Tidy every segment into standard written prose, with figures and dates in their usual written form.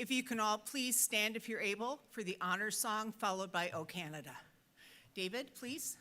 If you can all please stand if you're able for the honor song followed by O Canada. David, please.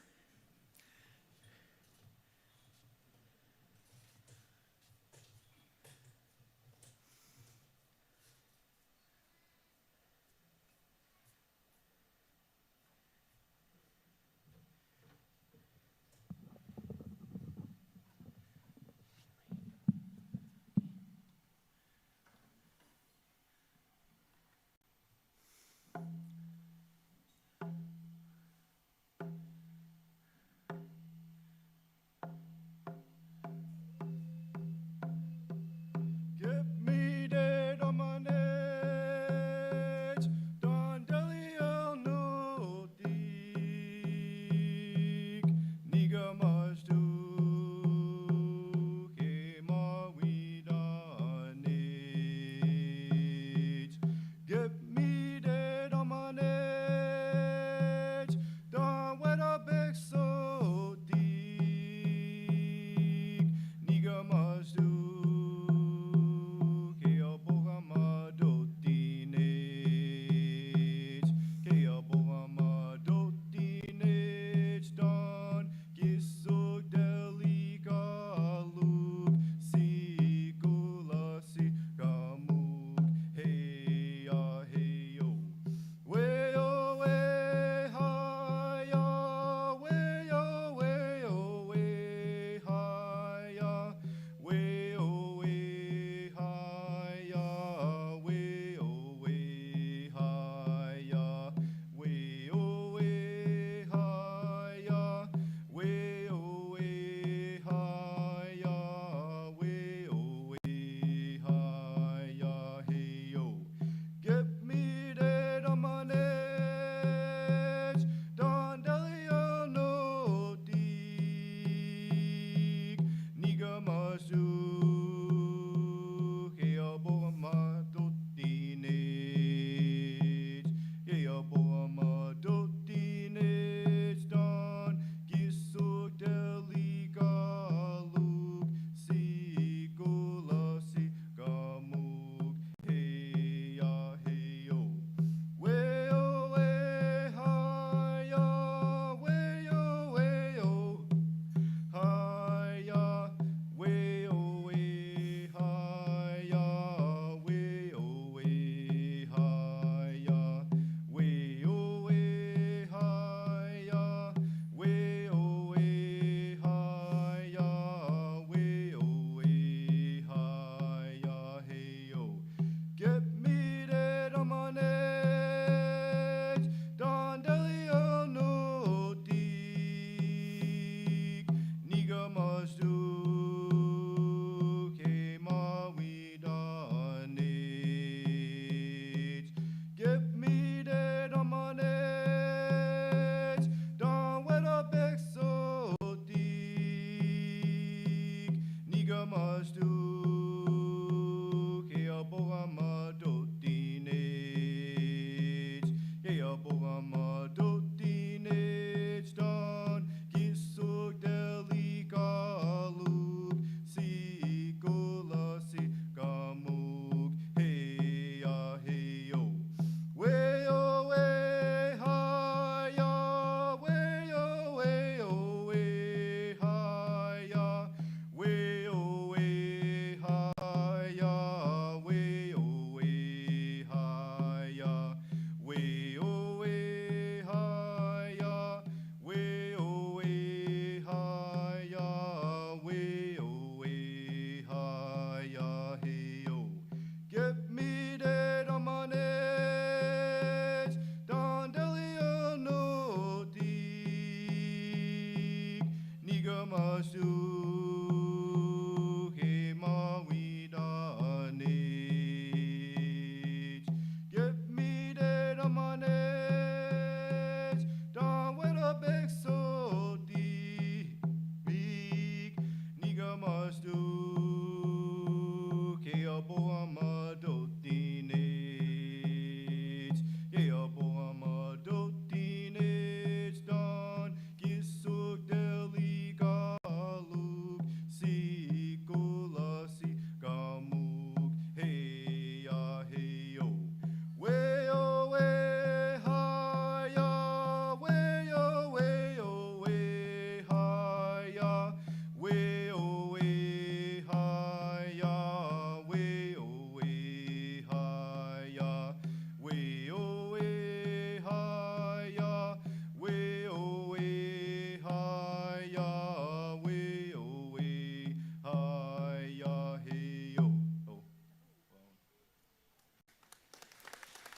Get me dead on my neck.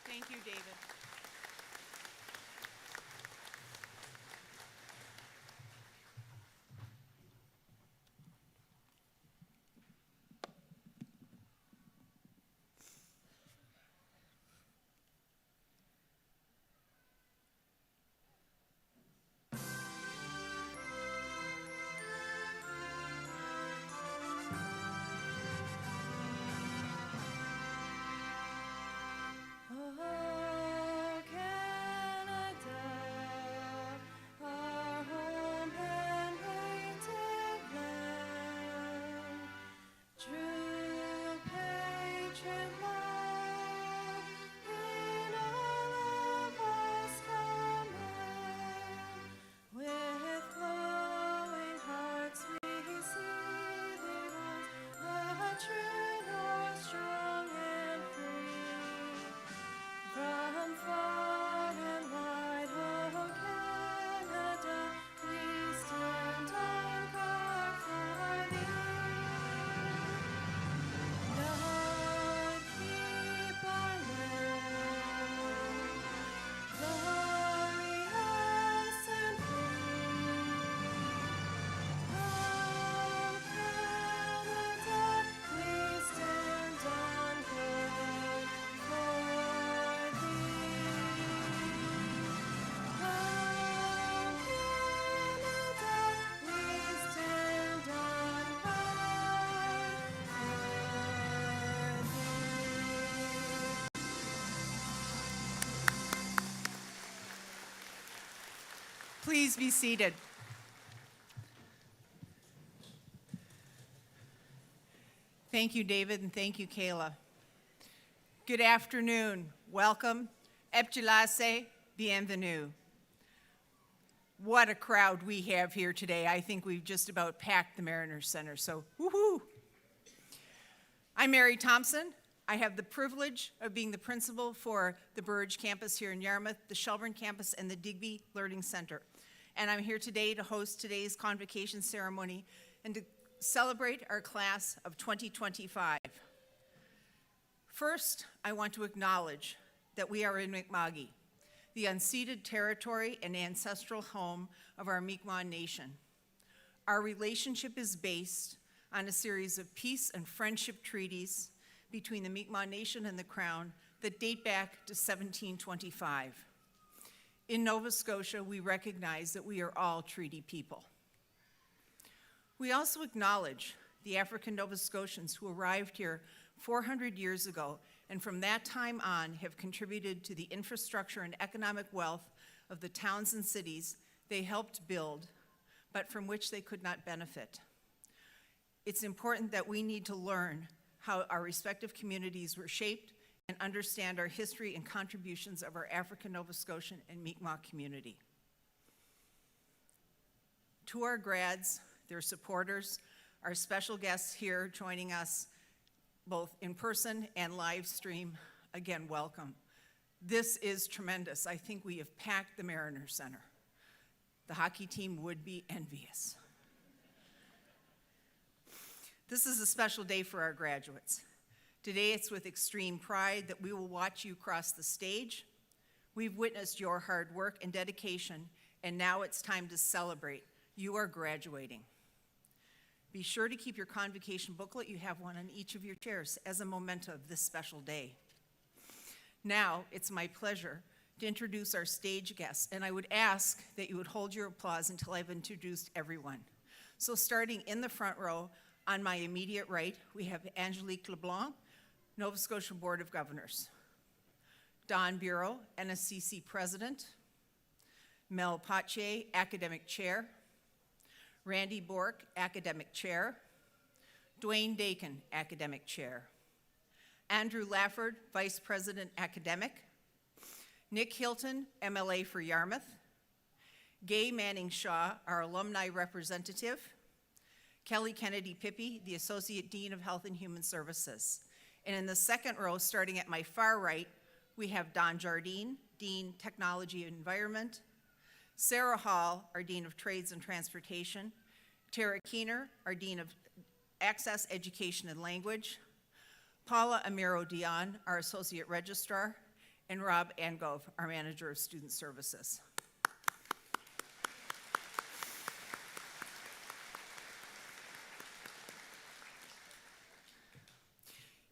Thank you, David. Oh, Canada, our home and native land, true patriot love in all of us command. With glowing hearts we see thee rise, a true north, strong and free. From far and wide, oh Canada, we stand on guard for thee. God keep our land glorious and free. Oh Canada, we stand on guard for thee. Oh Canada, we stand on guard for thee. Please be seated. Thank you, David, and thank you, Kayla. Good afternoon. Welcome. Epchilase, bienvenue. What a crowd we have here today. I think we've just about packed the Mariners Center, so woohoo. I'm Mary Thompson. I have the privilege of being the principal for the Burridge campus here in Yarmouth, the Shelburne campus, and the Digby Learning Center. And I'm here today to host today's convocation ceremony and to celebrate our class of 2025. First, I want to acknowledge that we are in Mi'kma'ki, the unceded territory and ancestral home of our Mi'kmaq Nation. Our relationship is based on a series of peace and friendship treaties between the Mi'kmaq Nation and the Crown that date back to 1725. In Nova Scotia, we recognize that we are all treaty people. We also acknowledge the African Nova Scotians who arrived here 400 years ago and from that time on have contributed to the infrastructure and economic wealth of the towns and cities they helped build, but from which they could not benefit. It's important that we need to learn how our respective communities were shaped and understand our history and contributions of our African Nova Scotian and Mi'kmaq community. To our grads, their supporters, our special guests here joining us both in person and live stream, again, welcome. This is tremendous. I think we have packed the Mariners Center. The hockey team would be envious. This is a special day for our graduates. Today, it's with extreme pride that we will watch you cross the stage. We've witnessed your hard work and dedication, and now it's time to celebrate. You are graduating. Be sure to keep your convocation booklet. You have one on each of your chairs as a memento of this special day. Now, it's my pleasure to introduce our stage guests, and I would ask that you would hold your applause until I've introduced everyone. So starting in the front row, on my immediate right, we have Angelique LeBlanc, Nova Scotia Board of Governors. Don Bureau, NSCC President. Mel Pache, Academic Chair. Randy Bork, Academic Chair. Dwayne Dakin, Academic Chair. Andrew Lafford, Vice President Academic. Nick Hilton, MLA for Yarmouth. Gay Manning Shaw, our alumni representative. Kelly Kennedy Pippi, the Associate Dean of Health and Human Services. And in the second row, starting at my far right, we have Don Jardine, Dean, Technology and Environment. Sarah Hall, our Dean of Trades and Transportation. Tara Keener, our Dean of Access, Education and Language. Paula Amiro Dion, our Associate Registrar. and Rob Angove, our Manager of Student Services.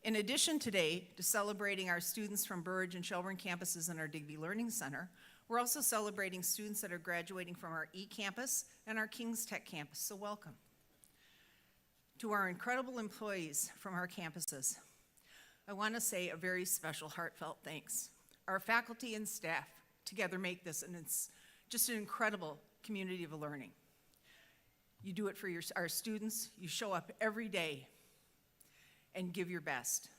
In addition today to celebrating our students from Burridge and Shelburne campuses and our Digby Learning Center, we're also celebrating students that are graduating from our E-Campus and our Kings Tech campus, so welcome. To our incredible employees from our campuses, I want to say a very special heartfelt thanks. Our faculty and staff together make this, and it's just an incredible community of learning. You do it for our students, you show up every day and give your best.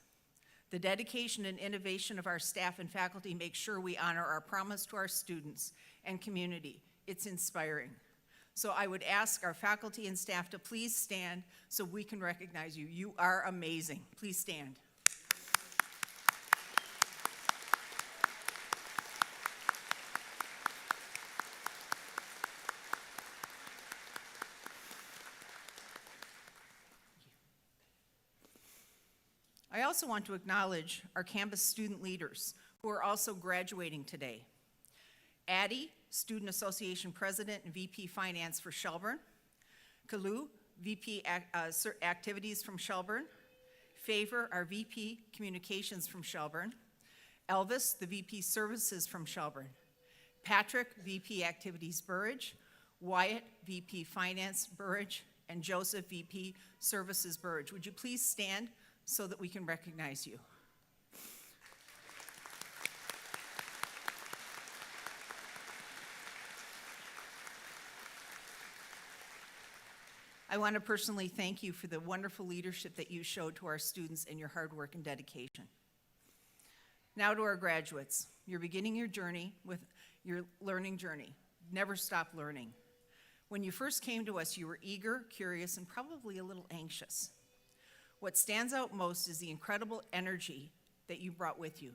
The dedication and innovation of our staff and faculty make sure we honor our promise to our students and community. It's inspiring. So I would ask our faculty and staff to please stand so we can recognize you. You are amazing. Please stand. I also want to acknowledge our campus student leaders who are also graduating today. Addie, Student Association President and VP Finance for Shelburne. Kalu, VP Activities from Shelburne. Favor, our VP Communications from Shelburne. Elvis, the VP Services from Shelburne. Patrick, VP Activities Burridge. Wyatt, VP Finance Burridge. And Joseph, VP Services Burridge. Would you please stand so that we can recognize you? I want to personally thank you for the wonderful leadership that you showed to our students and your hard work and dedication. Now to our graduates. You're beginning your journey with your learning journey. Never stop learning. When you first came to us, you were eager, curious, and probably a little anxious. What stands out most is the incredible energy that you brought with you.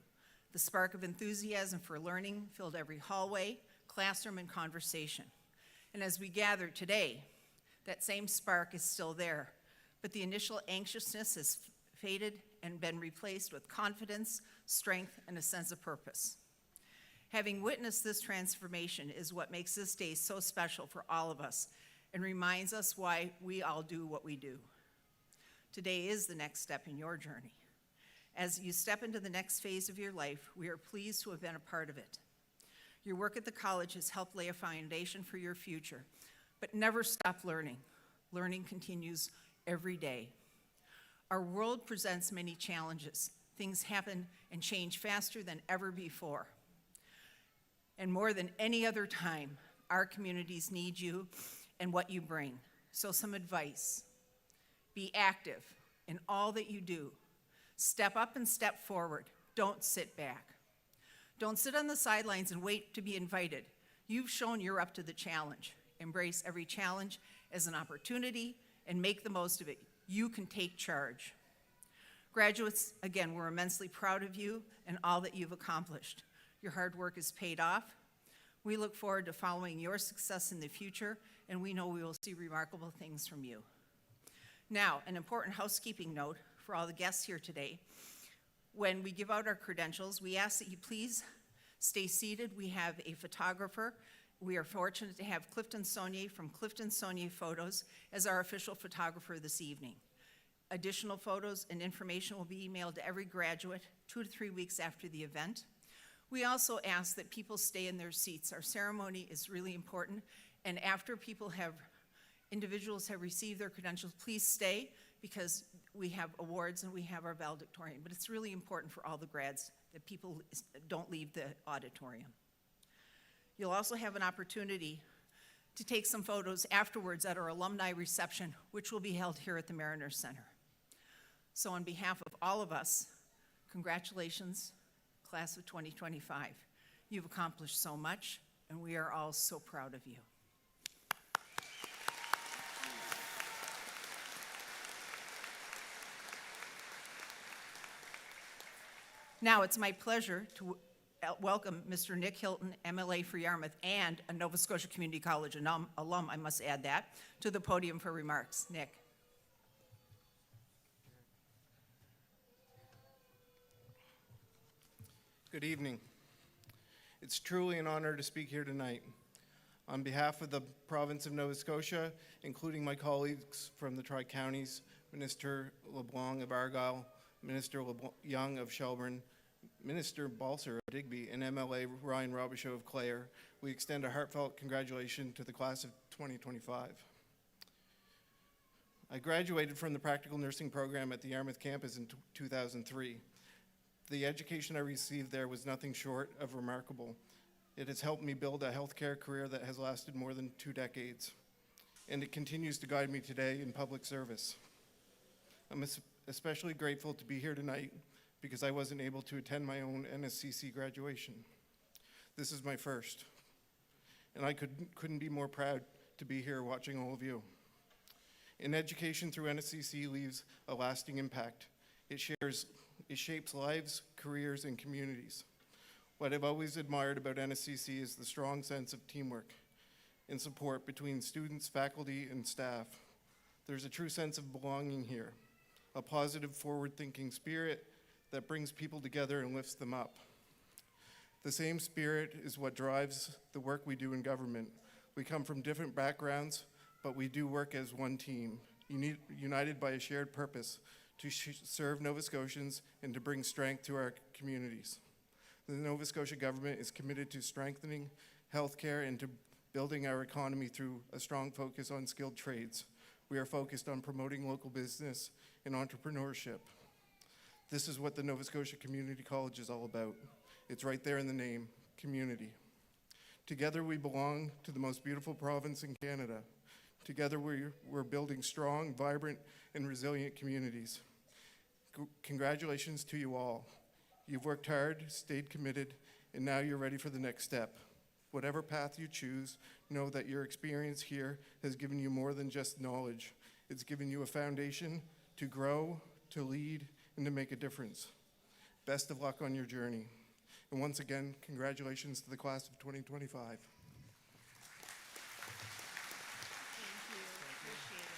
The spark of enthusiasm for learning filled every hallway, classroom, and conversation. And as we gather today, that same spark is still there, but the initial anxiousness has faded and been replaced with confidence, strength, and a sense of purpose. Having witnessed this transformation is what makes this day so special for all of us and reminds us why we all do what we do. Today is the next step in your journey. As you step into the next phase of your life, we are pleased to have been a part of it. Your work at the college has helped lay a foundation for your future, but never stop learning. Learning continues every day. Our world presents many challenges. Things happen and change faster than ever before. And more than any other time, our communities need you and what you bring. So some advice. Be active in all that you do. Step up and step forward. Don't sit back. Don't sit on the sidelines and wait to be invited. You've shown you're up to the challenge. Embrace every challenge as an opportunity and make the most of it. You can take charge. Graduates, again, we're immensely proud of you and all that you've accomplished. Your hard work is paid off. We look forward to following your success in the future, and we know we will see remarkable things from you. Now, an important housekeeping note for all the guests here today. When we give out our credentials, we ask that you please stay seated. We have a photographer. We are fortunate to have Clifton Saunier from Clifton Saunier Photos as our official photographer this evening. Additional photos and information will be emailed to every graduate 2 to 3 weeks after the event. We also ask that people stay in their seats. Our ceremony is really important, and after individuals have received their credentials, please stay because we have awards and we have our valedictorian. But it's really important for all the grads that people don't leave the auditorium. You'll also have an opportunity to take some photos afterwards at our alumni reception, which will be held here at the Mariners Center. So on behalf of all of us, congratulations, class of 2025. You've accomplished so much, and we are all so proud of you. Now it's my pleasure to welcome Mr. Nick Hilton, MLA for Yarmouth and a Nova Scotia Community College alum, I must add that, to the podium for remarks. Nick. Good evening. It's truly an honor to speak here tonight. On behalf of the province of Nova Scotia, including my colleagues from the Tri-Counties, Minister LeBlanc of Argyll, Minister Young of Shelburne, Minister Balser of Digby, and MLA Ryan Robichaud of Clare, we extend a heartfelt congratulations to the class of 2025. I graduated from the practical nursing program at the Yarmouth campus in 2003. The education I received there was nothing short of remarkable. It has helped me build a healthcare career that has lasted more than 2 decades, and it continues to guide me today in public service. I'm especially grateful to be here tonight because I wasn't able to attend my own NSCC graduation. This is my first, and I couldn't be more proud to be here watching all of you. In education through NSCC leaves a lasting impact. It shapes lives, careers, and communities. What I've always admired about NSCC is the strong sense of teamwork and support between students, faculty, and staff. There's a true sense of belonging here, a positive, forward-thinking spirit that brings people together and lifts them up. The same spirit is what drives the work we do in government. We come from different backgrounds, but we do work as one team, united by a shared purpose to serve Nova Scotians and to bring strength to our communities. The Nova Scotia government is committed to strengthening healthcare and to building our economy through a strong focus on skilled trades. We are focused on promoting local business and entrepreneurship. This is what the Nova Scotia Community College is all about. It's right there in the name, community. Together we belong to the most beautiful province in Canada. Together we're building strong, vibrant, and resilient communities. Congratulations to you all. You've worked hard, stayed committed, and now you're ready for the next step. Whatever path you choose, know that your experience here has given you more than just knowledge. It's given you a foundation to grow, to lead, and to make a difference. Best of luck on your journey. And once again, congratulations to the class of 2025. Thank you. Appreciate it.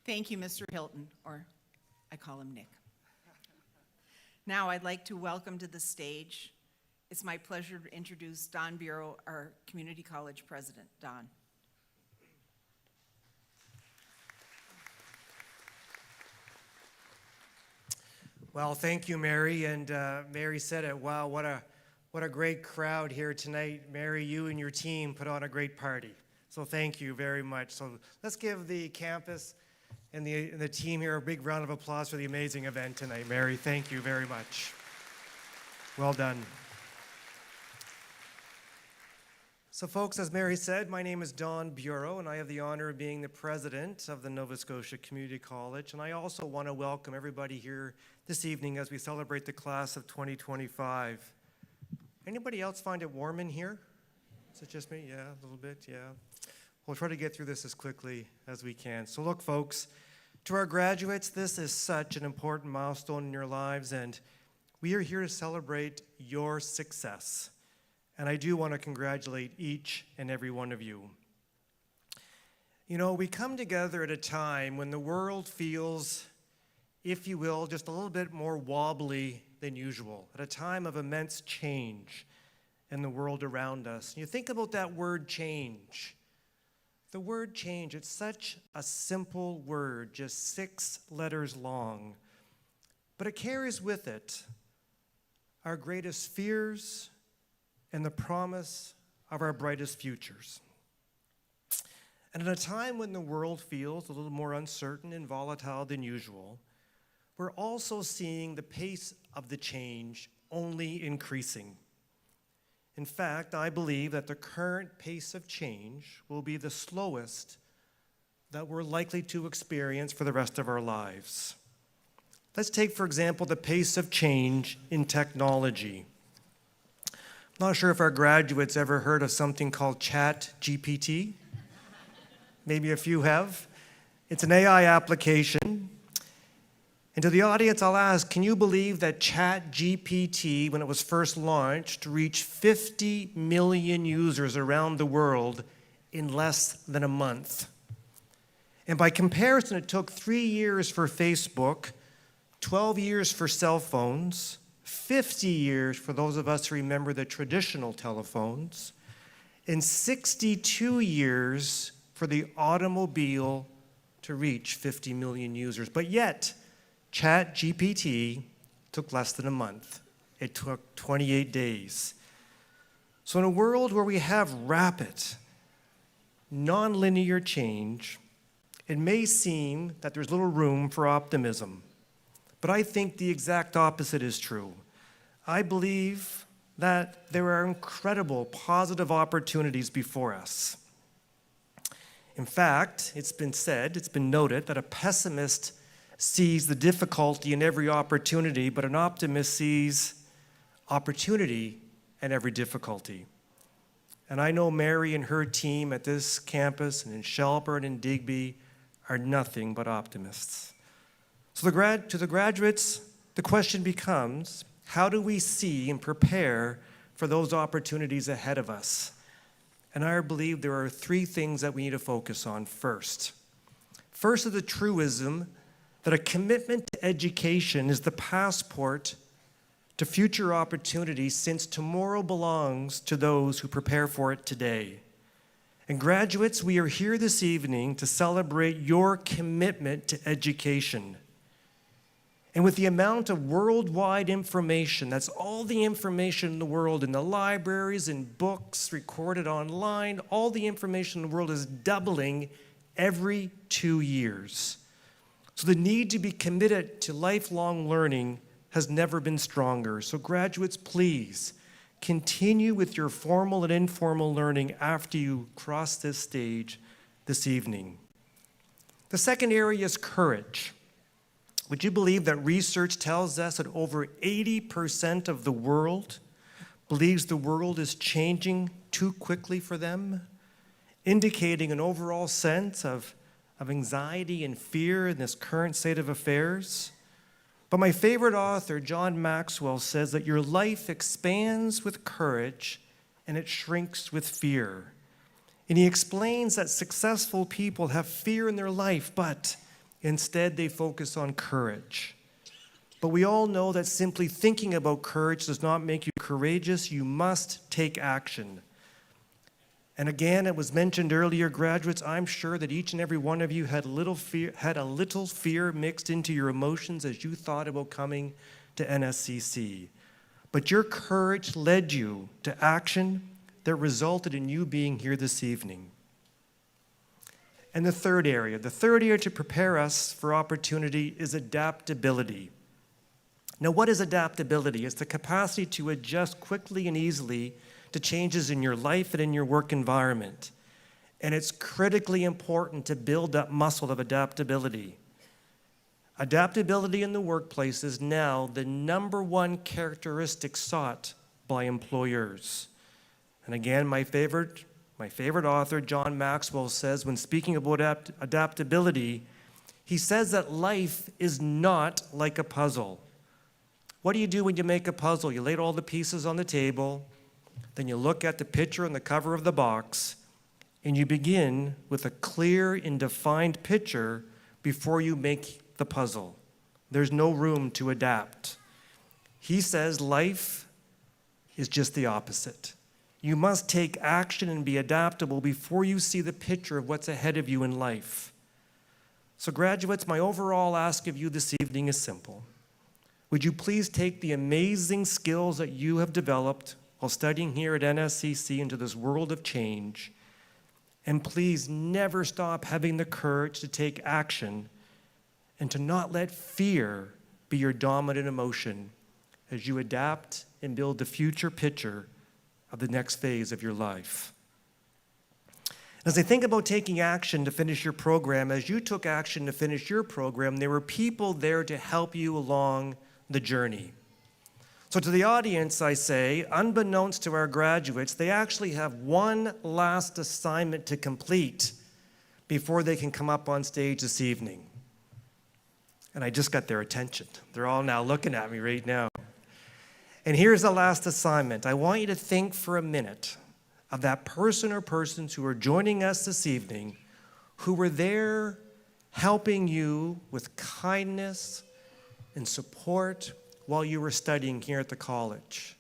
Thank you, Mr. Hilton, or I call him Nick. Now I'd like to welcome to the stage, it's my pleasure to introduce Don Bureau, our Community College President. Don. Well, thank you, Mary, and Mary said it. Wow, what a great crowd here tonight. Mary, you and your team put on a great party. So thank you very much. So let's give the campus and the team here a big round of applause for the amazing event tonight. Mary, thank you very much. Well done. So folks, as Mary said, my name is Don Bureau, and I have the honor of being the president of the Nova Scotia Community College. And I also want to welcome everybody here this evening as we celebrate the class of 2025. Anybody else find it warm in here? Is it just me? Yeah, a little bit, yeah. We'll try to get through this as quickly as we can. So look, folks, to our graduates, this is such an important milestone in your lives, and we are here to celebrate your success. And I do want to congratulate each and every one of you. You know, we come together at a time when the world feels, if you will, just a little bit more wobbly than usual, at a time of immense change in the world around us. You think about that word change. The word change, it's such a simple word, just 6 letters long, but it carries with it our greatest fears and the promise of our brightest futures. And at a time when the world feels a little more uncertain and volatile than usual, we're also seeing the pace of the change only increasing. In fact, I believe that the current pace of change will be the slowest that we're likely to experience for the rest of our lives. Let's take, for example, the pace of change in technology. I'm not sure if our graduates ever heard of something called ChatGPT. Maybe a few have. It's an AI application. And to the audience, I'll ask, can you believe that ChatGPT, when it was first launched, reached 50 million users around the world in less than a month? And by comparison, it took 3 years for Facebook 12 years for cell phones, 50 years for those of us who remember the traditional telephones, and 62 years for the automobile to reach 50 million users. But yet, ChatGPT took less than a month. It took 28 days. So in a world where we have rapid, nonlinear change, it may seem that there's little room for optimism. But I think the exact opposite is true. I believe that there are incredible positive opportunities before us. In fact, it's been said, it's been noted, that a pessimist sees the difficulty in every opportunity, but an optimist sees opportunity in every difficulty. And I know Mary and her team at this campus and in Shelburne and Digby are nothing but optimists. So to the graduates, the question becomes, how do we see and prepare for those opportunities ahead of us? And I believe there are three things that we need to focus on first. First is the truism that a commitment to education is the passport to future opportunities, since tomorrow belongs to those who prepare for it today. And graduates, we are here this evening to celebrate your commitment to education. And with the amount of worldwide information, that's all the information in the world, in the libraries, in books, recorded online, all the information in the world is doubling every 2 years. So the need to be committed to lifelong learning has never been stronger. So graduates, please continue with your formal and informal learning after you cross this stage this evening. The second area is courage. Would you believe that research tells us that over 80% of the world believes the world is changing too quickly for them, indicating an overall sense of anxiety and fear in this current state of affairs? But my favorite author, John Maxwell, says that your life expands with courage and it shrinks with fear. And he explains that successful people have fear in their life, but instead they focus on courage. But we all know that simply thinking about courage does not make you courageous. You must take action. And again, it was mentioned earlier, graduates, I'm sure that each and every one of you had a little fear mixed into your emotions as you thought about coming to NSCC. But your courage led you to action that resulted in you being here this evening. And the third area to prepare us for opportunity is adaptability. Now, what is adaptability? It's the capacity to adjust quickly and easily to changes in your life and in your work environment. And it's critically important to build that muscle of adaptability. Adaptability in the workplace is now the number one characteristic sought by employers. And again, my favorite author, John Maxwell, says when speaking about adaptability, he says that life is not like a puzzle. What do you do when you make a puzzle? You lay all the pieces on the table, then you look at the picture on the cover of the box, and you begin with a clear and defined picture before you make the puzzle. There's no room to adapt. He says life is just the opposite. You must take action and be adaptable before you see the picture of what's ahead of you in life. So graduates, my overall ask of you this evening is simple. Would you please take the amazing skills that you have developed while studying here at NSCC into this world of change, and please never stop having the courage to take action and to not let fear be your dominant emotion as you adapt and build the future picture of the next phase of your life. As I think about taking action to finish your program, as you took action to finish your program, there were people there to help you along the journey. So to the audience, I say, unbeknownst to our graduates, they actually have one last assignment to complete before they can come up on stage this evening. And I just got their attention. They're all now looking at me right now. And here's the last assignment. I want you to think for a minute of that person or persons who are joining us this evening who were there helping you with kindness and support while you were studying here at the college.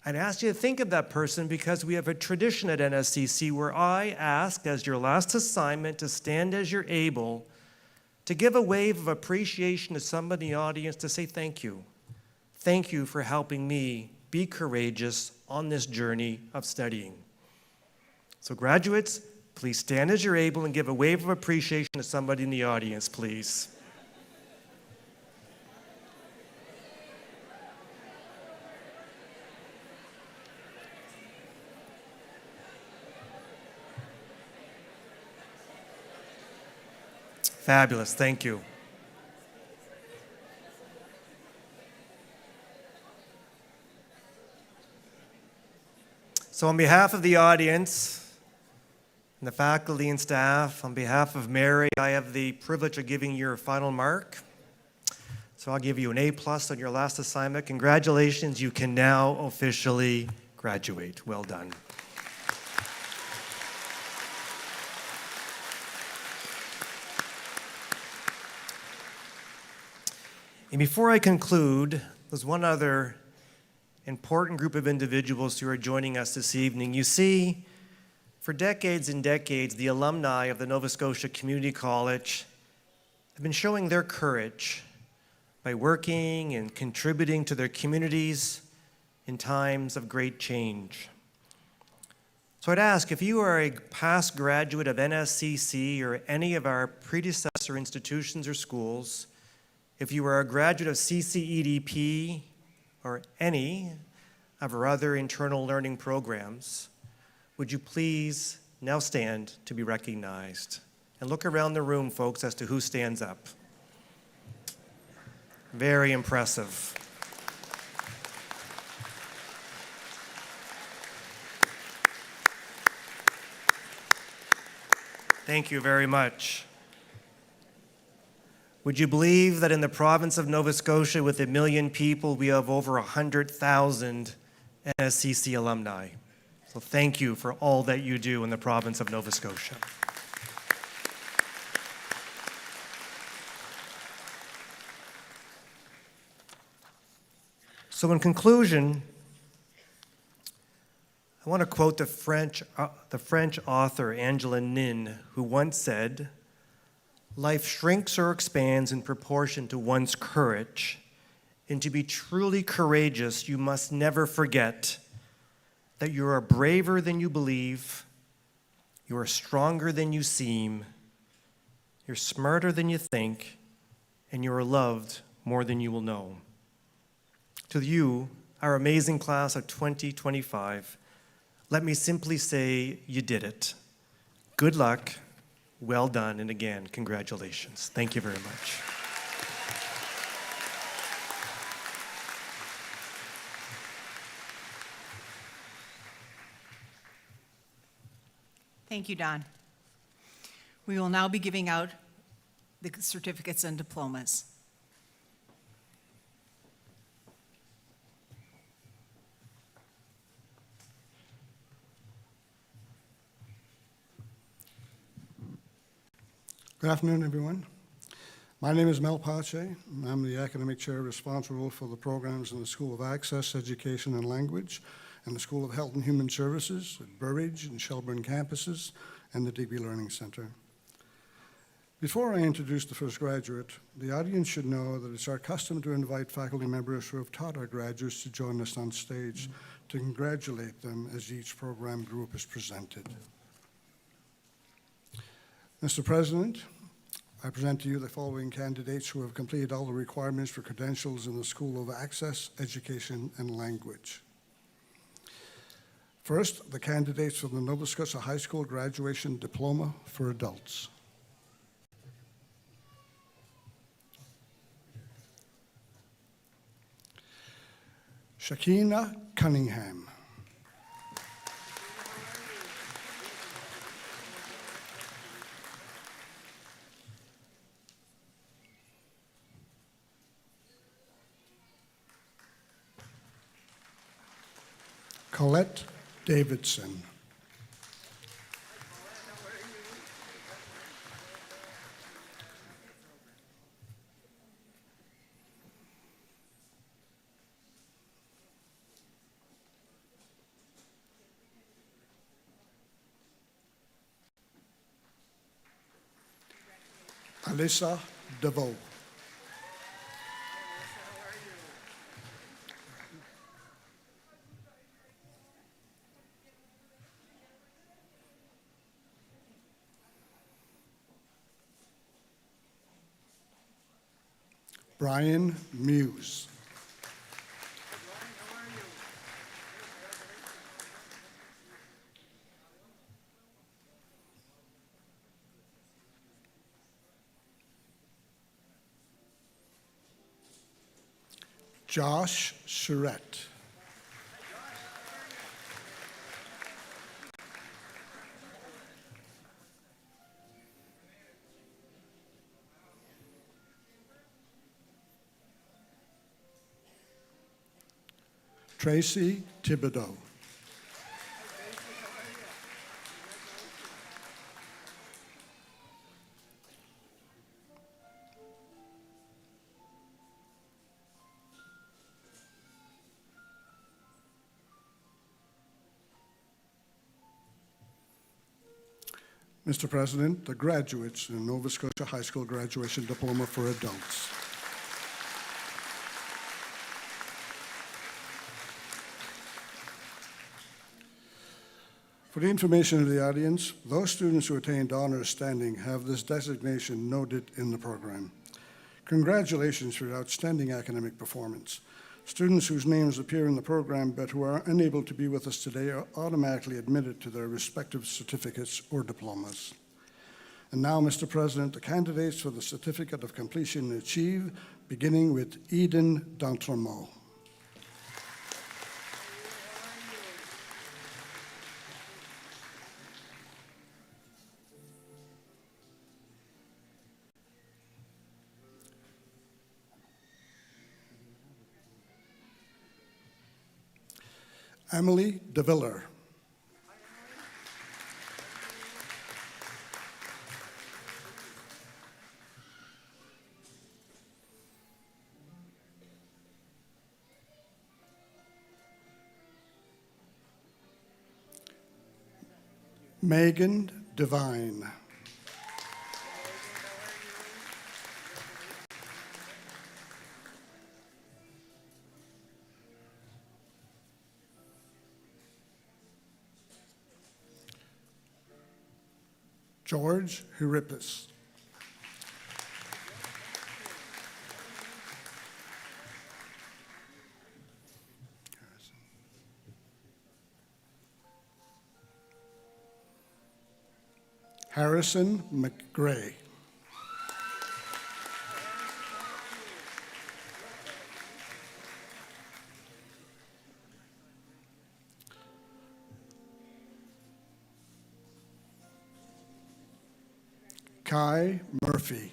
I'd ask you to think of that person because we have a tradition at NSCC where I ask, as your last assignment, to stand as you're able, to give a wave of appreciation to somebody in the audience to say thank you. Thank you for helping me be courageous on this journey of studying. So graduates, please stand as you're able and give a wave of appreciation to somebody in the audience, please. Fabulous, thank you. So on behalf of the audience and the faculty and staff, on behalf of Mary, I have the privilege of giving you your final mark. So I'll give you an A+ on your last assignment. Congratulations, you can now officially graduate. Well done. And before I conclude, there's one other important group of individuals who are joining us this evening. You see, for decades and decades, the alumni of the Nova Scotia Community College have been showing their courage by working and contributing to their communities in times of great change. So I'd ask, if you are a past graduate of NSCC or any of our predecessor institutions or schools, if you are a graduate of CCEDP or any of our other internal learning programs, would you please now stand to be recognized? And look around the room, folks, as to who stands up. Very impressive. Thank you very much. Would you believe that in the province of Nova Scotia, with 1 million people, we have over 100,000 NSCC alumni? So thank you for all that you do in the province of Nova Scotia. So in conclusion, I want to quote the French author Angela Nin, who once said, "Life shrinks or expands in proportion to one's courage, and to be truly courageous, you must never forget that you are braver than you believe, you are stronger than you seem, you're smarter than you think, and you are loved more than you will know." To you, our amazing class of 2025, let me simply say, you did it. Good luck. Well done, and again, congratulations. Thank you very much. Thank you, Don. We will now be giving out the certificates and diplomas. Good afternoon, everyone. My name is Mel Pache. I'm the academic chair responsible for the programs in the School of Access, Education and Language and the School of Health and Human Services at Burridge and Shelburne campuses and the DB Learning Center. Before I introduce the first graduate, the audience should know that it's our custom to invite faculty members who have taught our graduates to join us on stage to congratulate them as each program group is presented. Mr. President, I present to you the following candidates who have completed all the requirements for credentials in the School of Access, Education and Language. First, the candidates for the Nova Scotia High School Graduation Diploma for Adults. Shakina Cunningham. Colette Davidson. Alyssa DeVoe. Brian Muse. Josh Surette. Tracy Thibodeau. Mr. President, the graduates in Nova Scotia High School Graduation Diploma for Adults. For the information of the audience, those students who attained honors standing have this designation noted in the program. Congratulations for your outstanding academic performance. Students whose names appear in the program but who are unable to be with us today are automatically admitted to their respective certificates or diplomas. And now, Mr. President, the candidates for the Certificate of Completion and Achieve, beginning with Eden D'Entremont. Emily DeViller. Megan Devine. George Huripis. Harrison McGray. Kai Murphy.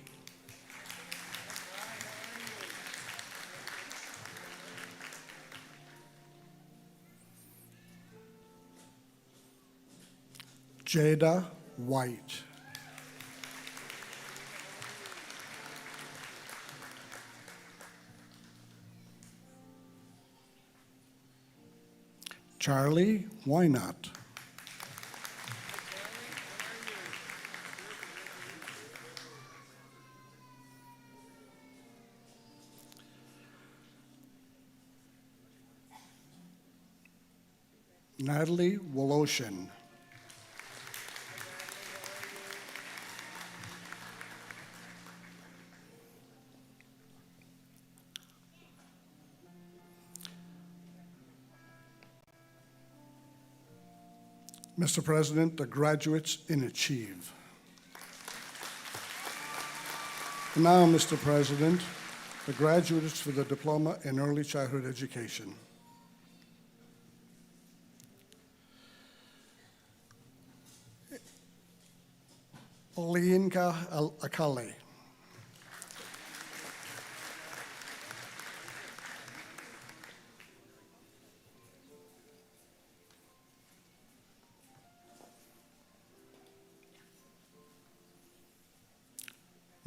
Jada White. Charlie Wynot. Natalie Woloshin. Mr. President, the graduates in Achieve. And now, Mr. President, the graduates for the Diploma in Early Childhood Education. Olinka Akale.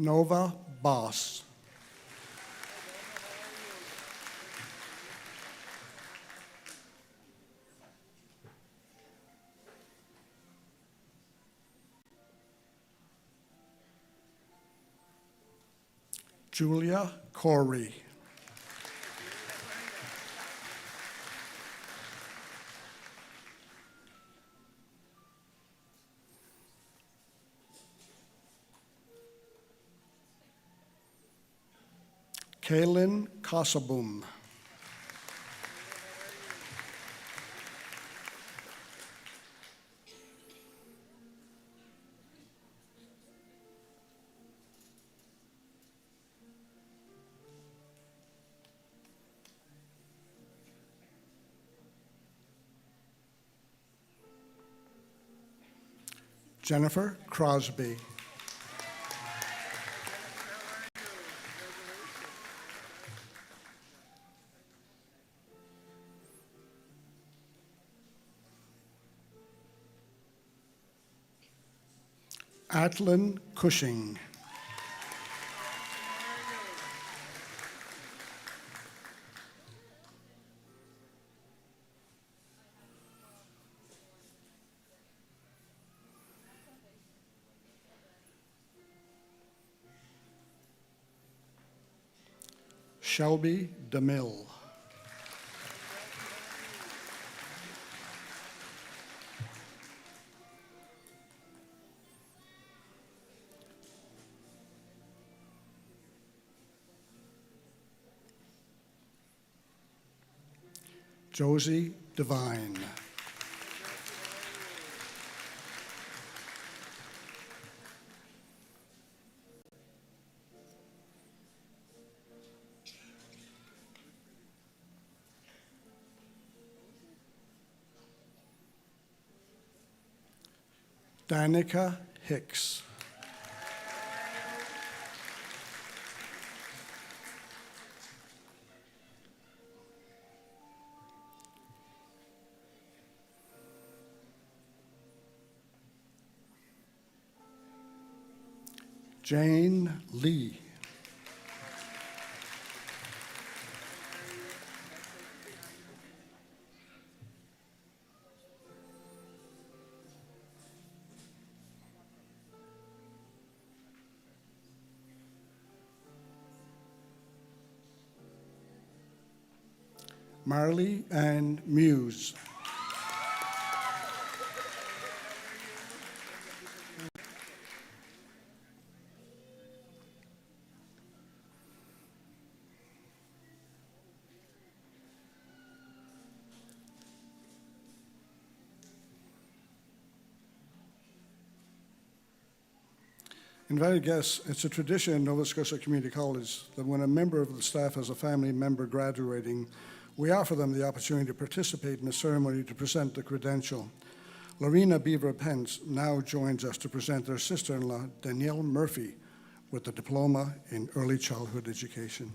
Nova Boss. Julia Corey. Kaylin Kasabum. Jennifer Crosby. Atlin Cushing. Shelby DeMille. Josie Devine. Danica Hicks. Jane Lee. Marley Ann Muse. Invited guests, it's a tradition in Nova Scotia Community College that when a member of the staff has a family member graduating, we offer them the opportunity to participate in the ceremony to present the credential. Lorena Beaver Pence now joins us to present their sister-in-law, Danielle Murphy, with a diploma in early childhood education.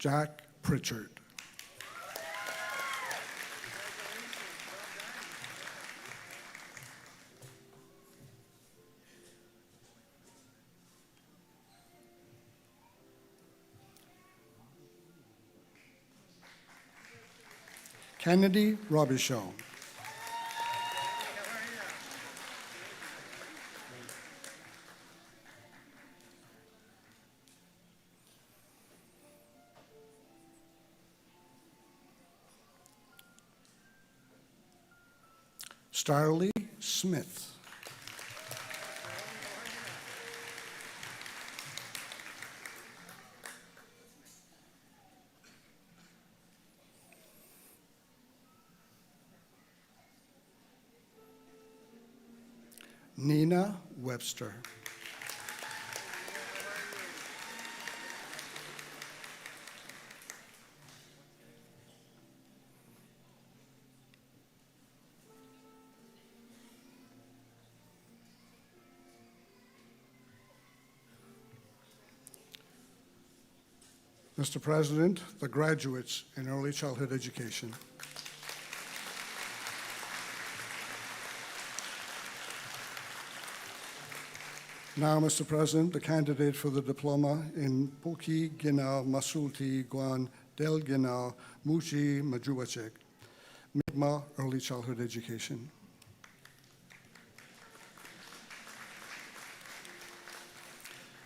Jack Pritchard. Kennedy Robichaud. Starley Smith. Nina Webster. Mr. President, the graduates in early childhood education. Now, Mr. President, the candidate for the diploma in Poki Gina Masulti Guan Del Gina Muji Majuachek, Mi'kmaq Early Childhood Education.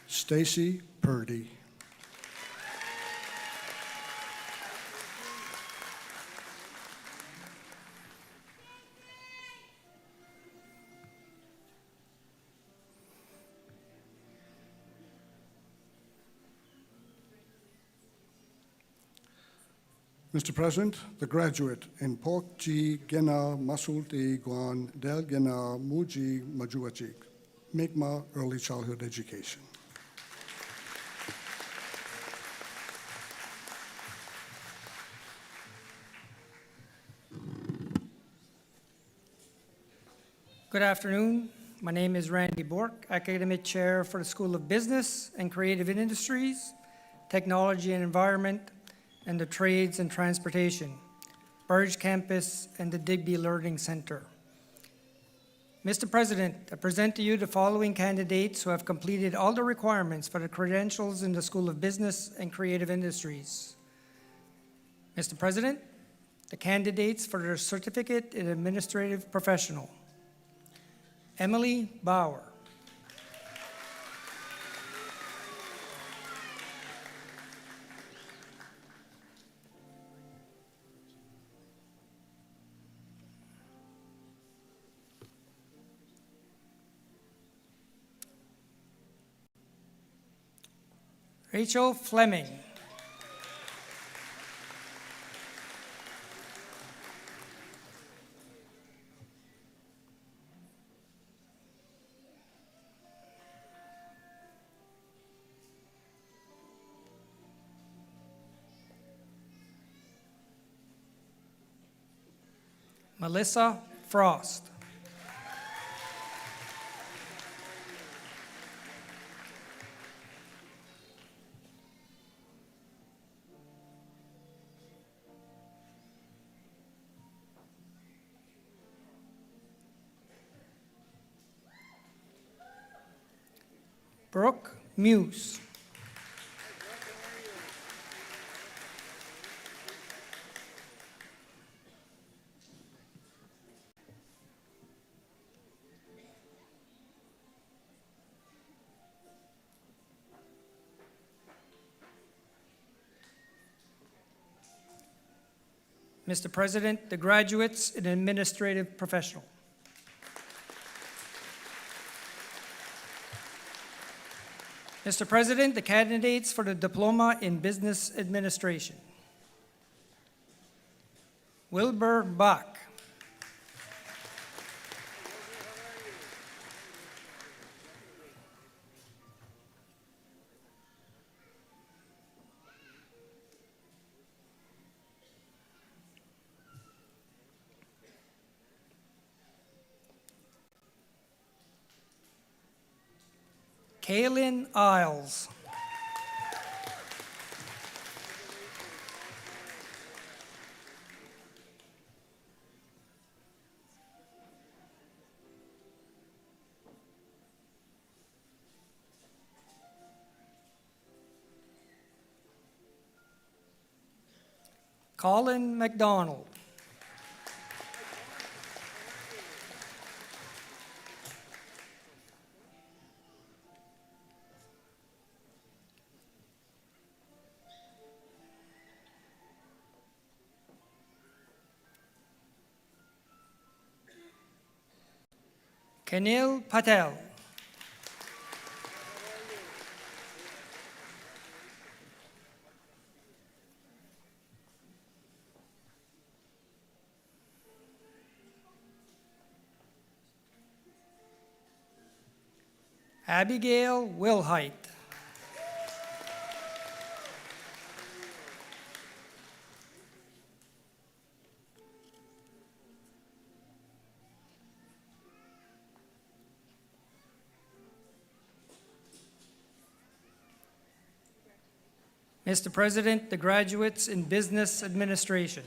Stacy Purdy. Mr. President, the graduate in Pokji Gena Masulti Guan Del Gena Muji Majuachik, Mi'kmaq Early Childhood Education. Good afternoon. My name is Randy Bork, Academic Chair for the School of Business and Creative Industries, Technology and Environment, and the Trades and Transportation, Burridge Campus, and the Digby Learning Center. Mr. President, I present to you the following candidates who have completed all the requirements for the credentials in the School of Business and Creative Industries. Mr. President, the candidates for their Certificate in Administrative Professional. Emily Bauer. Rachel Fleming. Melissa Frost. Brooke Muse. Mr. President, the graduates in administrative professional. Mr. President, the candidates for the diploma in business administration. Wilbur Bach. Kaylin Isles. Colin McDonald. Kenil Patel. Abigail Wilhite. Mr. President, the graduates in business administration.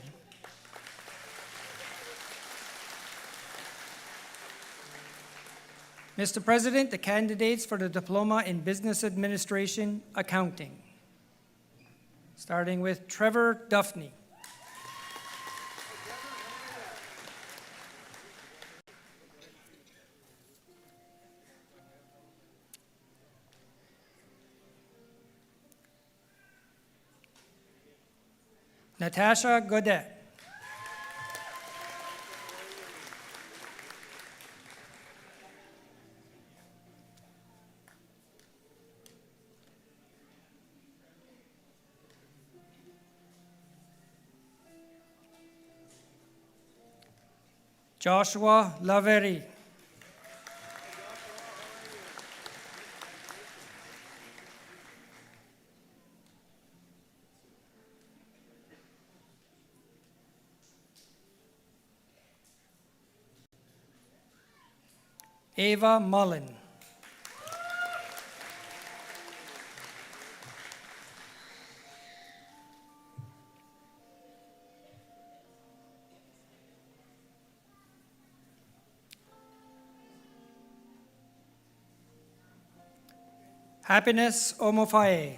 Mr. President, the candidates for the Diploma in Business Administration Accounting. Starting with Trevor Duffney. Natasha Godet. Joshua Laveri. Ava Mullen. Happiness Omofae.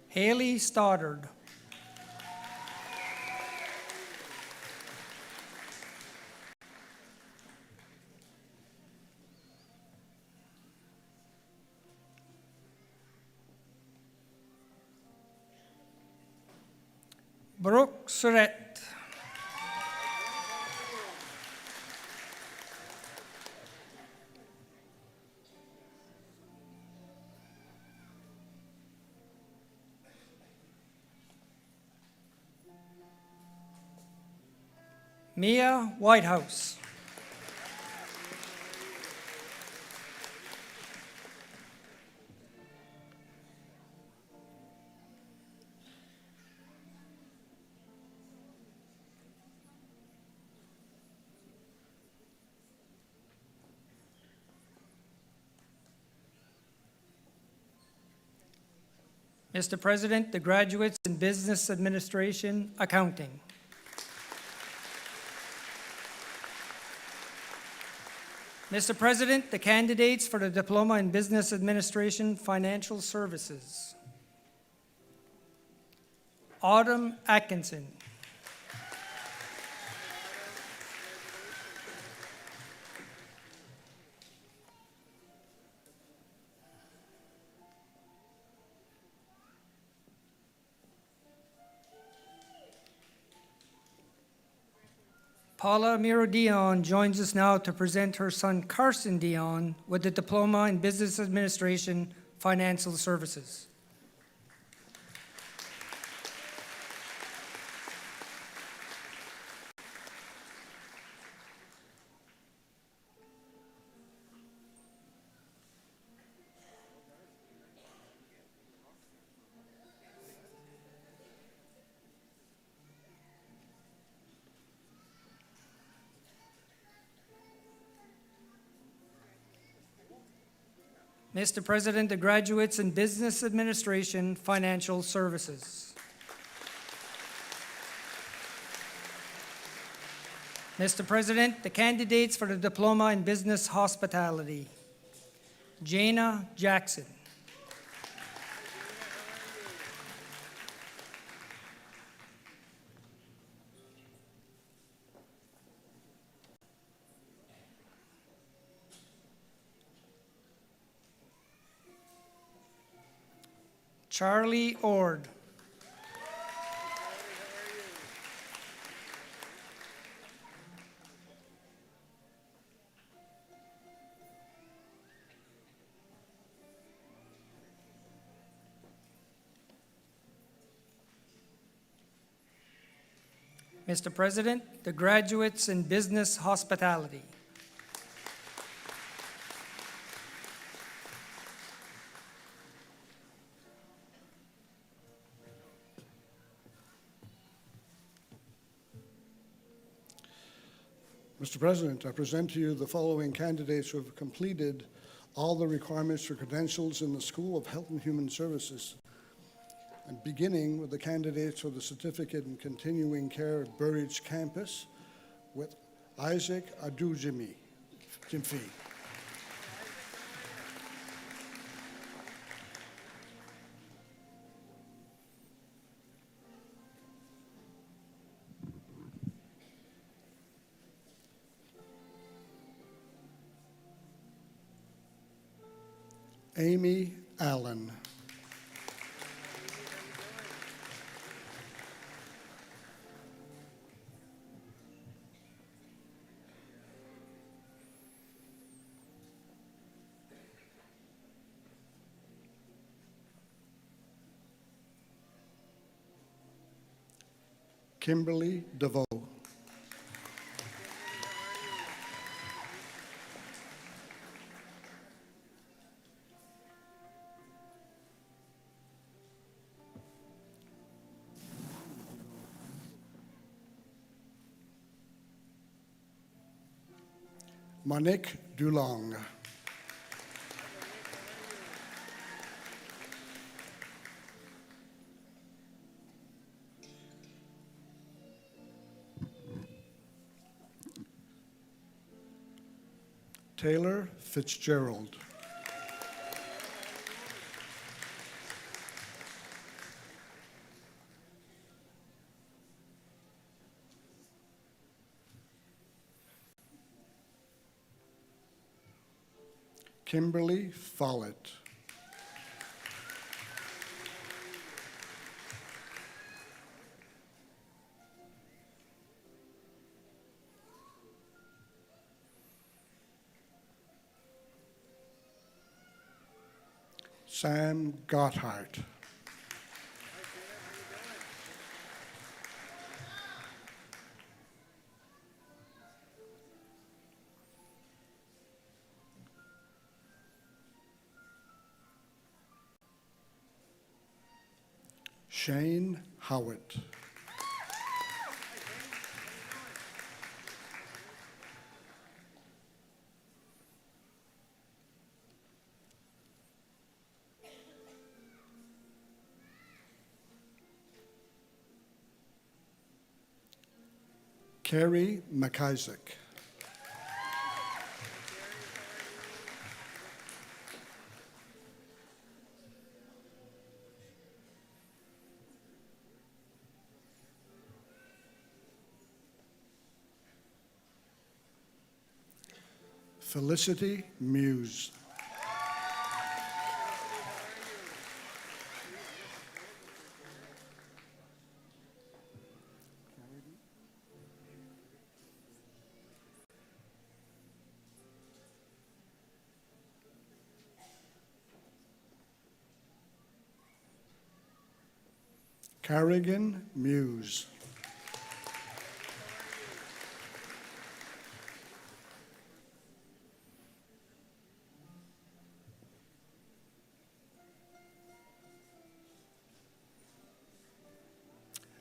Haley Stoddard. Brooke Surratt. Mia Whitehouse. Mr. President, the graduates in Business Administration Accounting. Mr. President, the candidates for the Diploma in Business Administration Financial Services. Autumn Atkinson. Paula Miro Dion joins us now to present her son Carson Dion with the Diploma in Business Administration Financial Services. Mr. President, the graduates in Business Administration Financial Services. Mr. President, the candidates for the Diploma in Business Hospitality. Jana Jackson. Charlie Ord. Mr. President, the graduates in Business Hospitality. Mr. President, I present to you the following candidates who have completed all the requirements for credentials in the School of Health and Human Services. And beginning with the candidates for the Certificate in Continuing Care at Burridge campus with Isaac Adujimi, Jimfi. Amy Allen. Kimberly DeVoe. Monique Dulong. Taylor Fitzgerald. Kimberly Follett. Sam Gotthard. Shane Howitt. Carrie McIsaac. Felicity Muse. Carrigan Muse.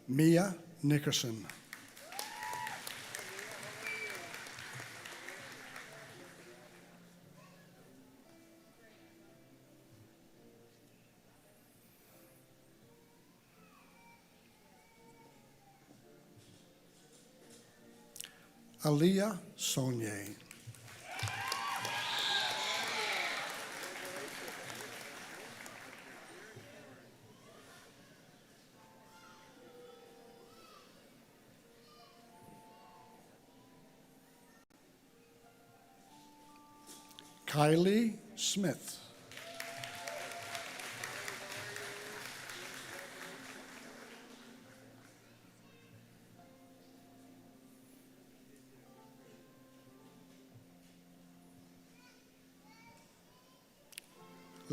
Mia Nickerson. Aliyah Saunier. Kylie Smith.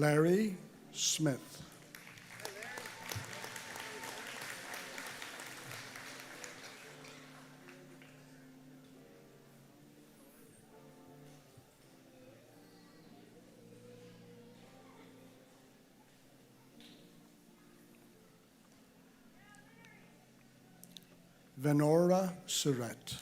Larry Smith. Venora Surratt.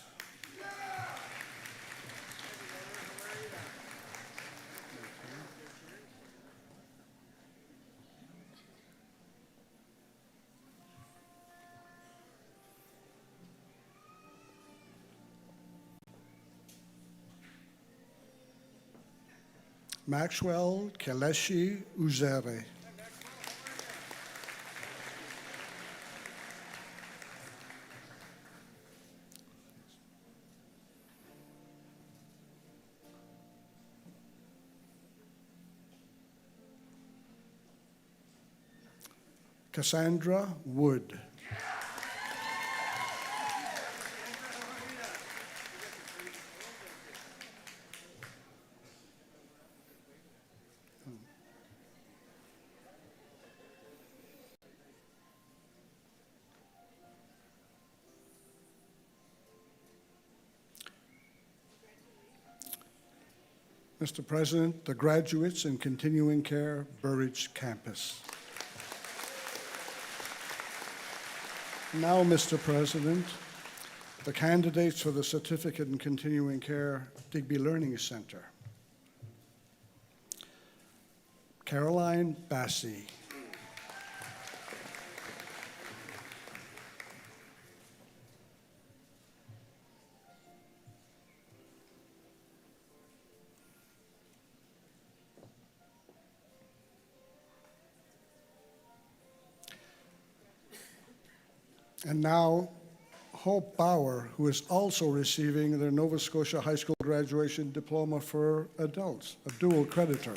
Maxwell Keleshi Uzere. Cassandra Wood. Mr. President, the graduates in continuing care, Burridge campus. Now, Mr. President, the candidates for the certificate in continuing care, Digby Learning Center. Caroline Bassey. And now, Hope Bauer, who is also receiving their Nova Scotia High School graduation diploma for adults, a dual creditor.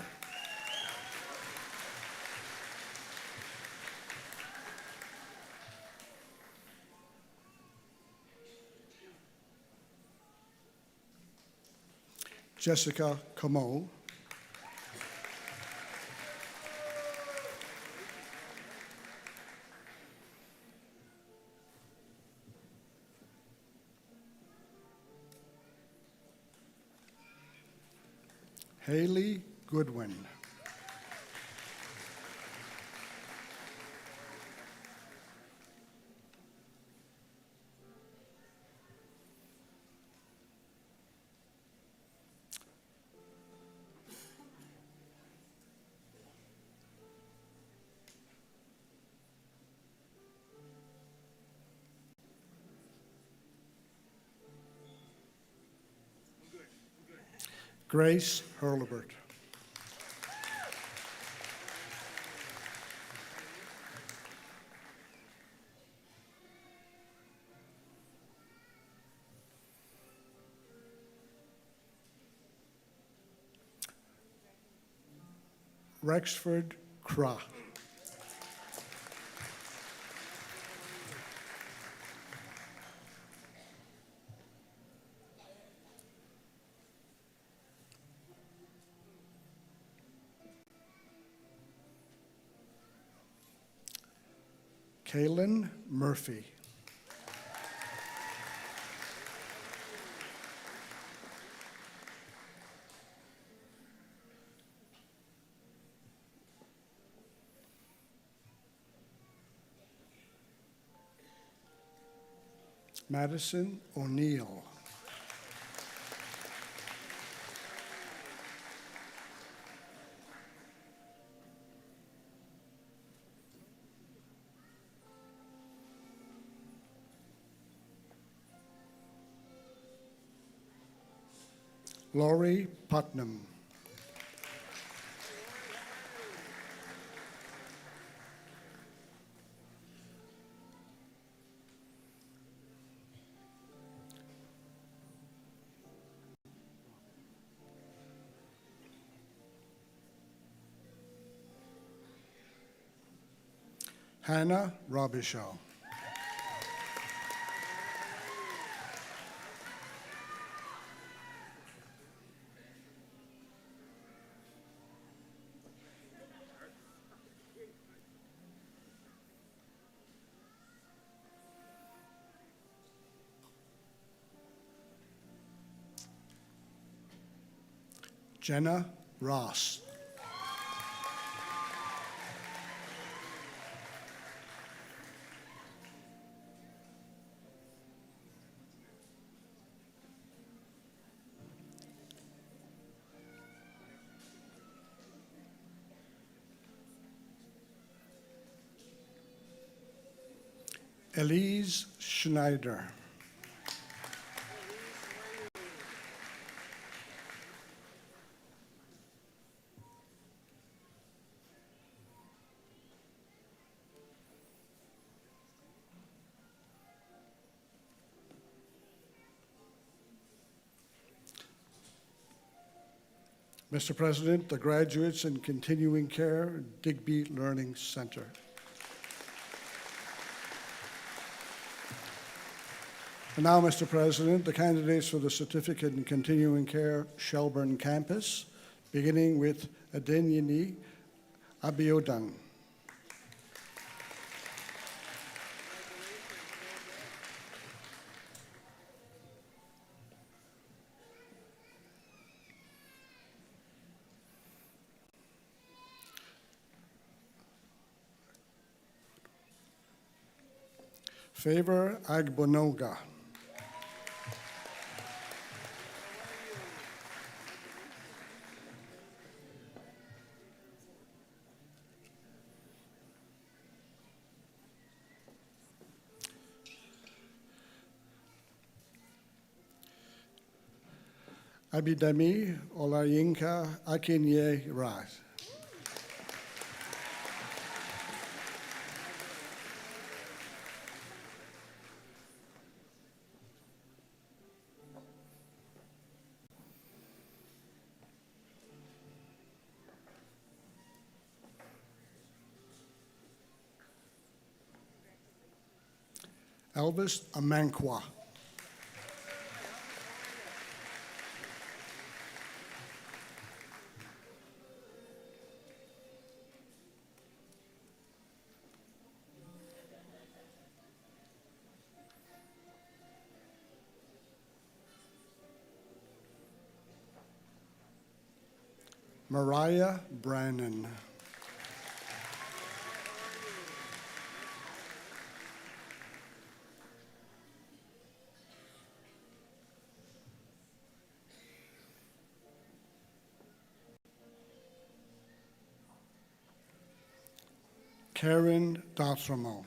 Jessica Camo. Haley Goodwin. Grace Hurlbert. Rexford Cra. Kaylin Murphy. Madison O'Neill. Laurie Putnam. Hannah Robichaud. Jenna Ross. Elise Schneider. Mr. President, the graduates in continuing care, Digby Learning Center. And now, Mr. President, the candidates for the Certificate in Continuing Care Shelburne campus, beginning with Adenyini Abiodun. Favor Agbonoga. Abidami Olayinka Akinye Raz. Elvis Amankwa. Mariah Brannon. Karen Dotramo.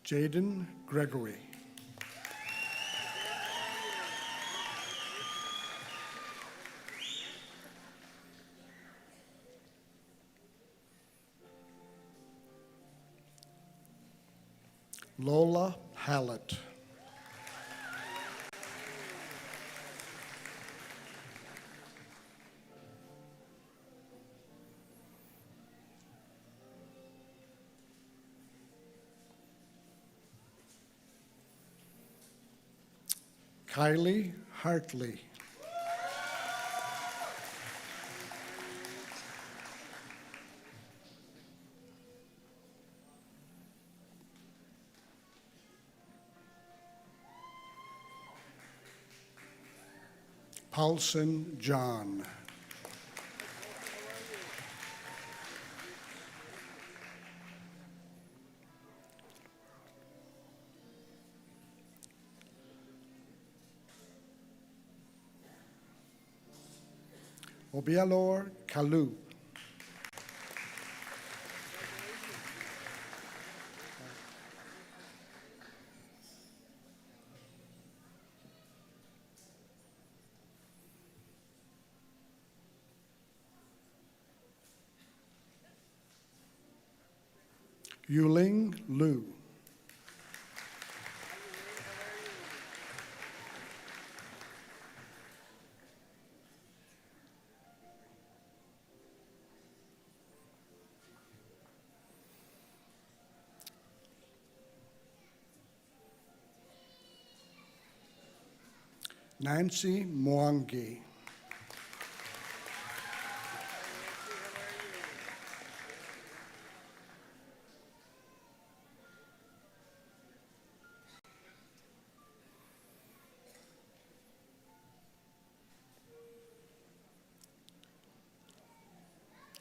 Jaden Gregory. Lola Hallett. Kylie Hartley. Paulson John. Obialor Kalu. Yuling Liu. Nancy Mwangi.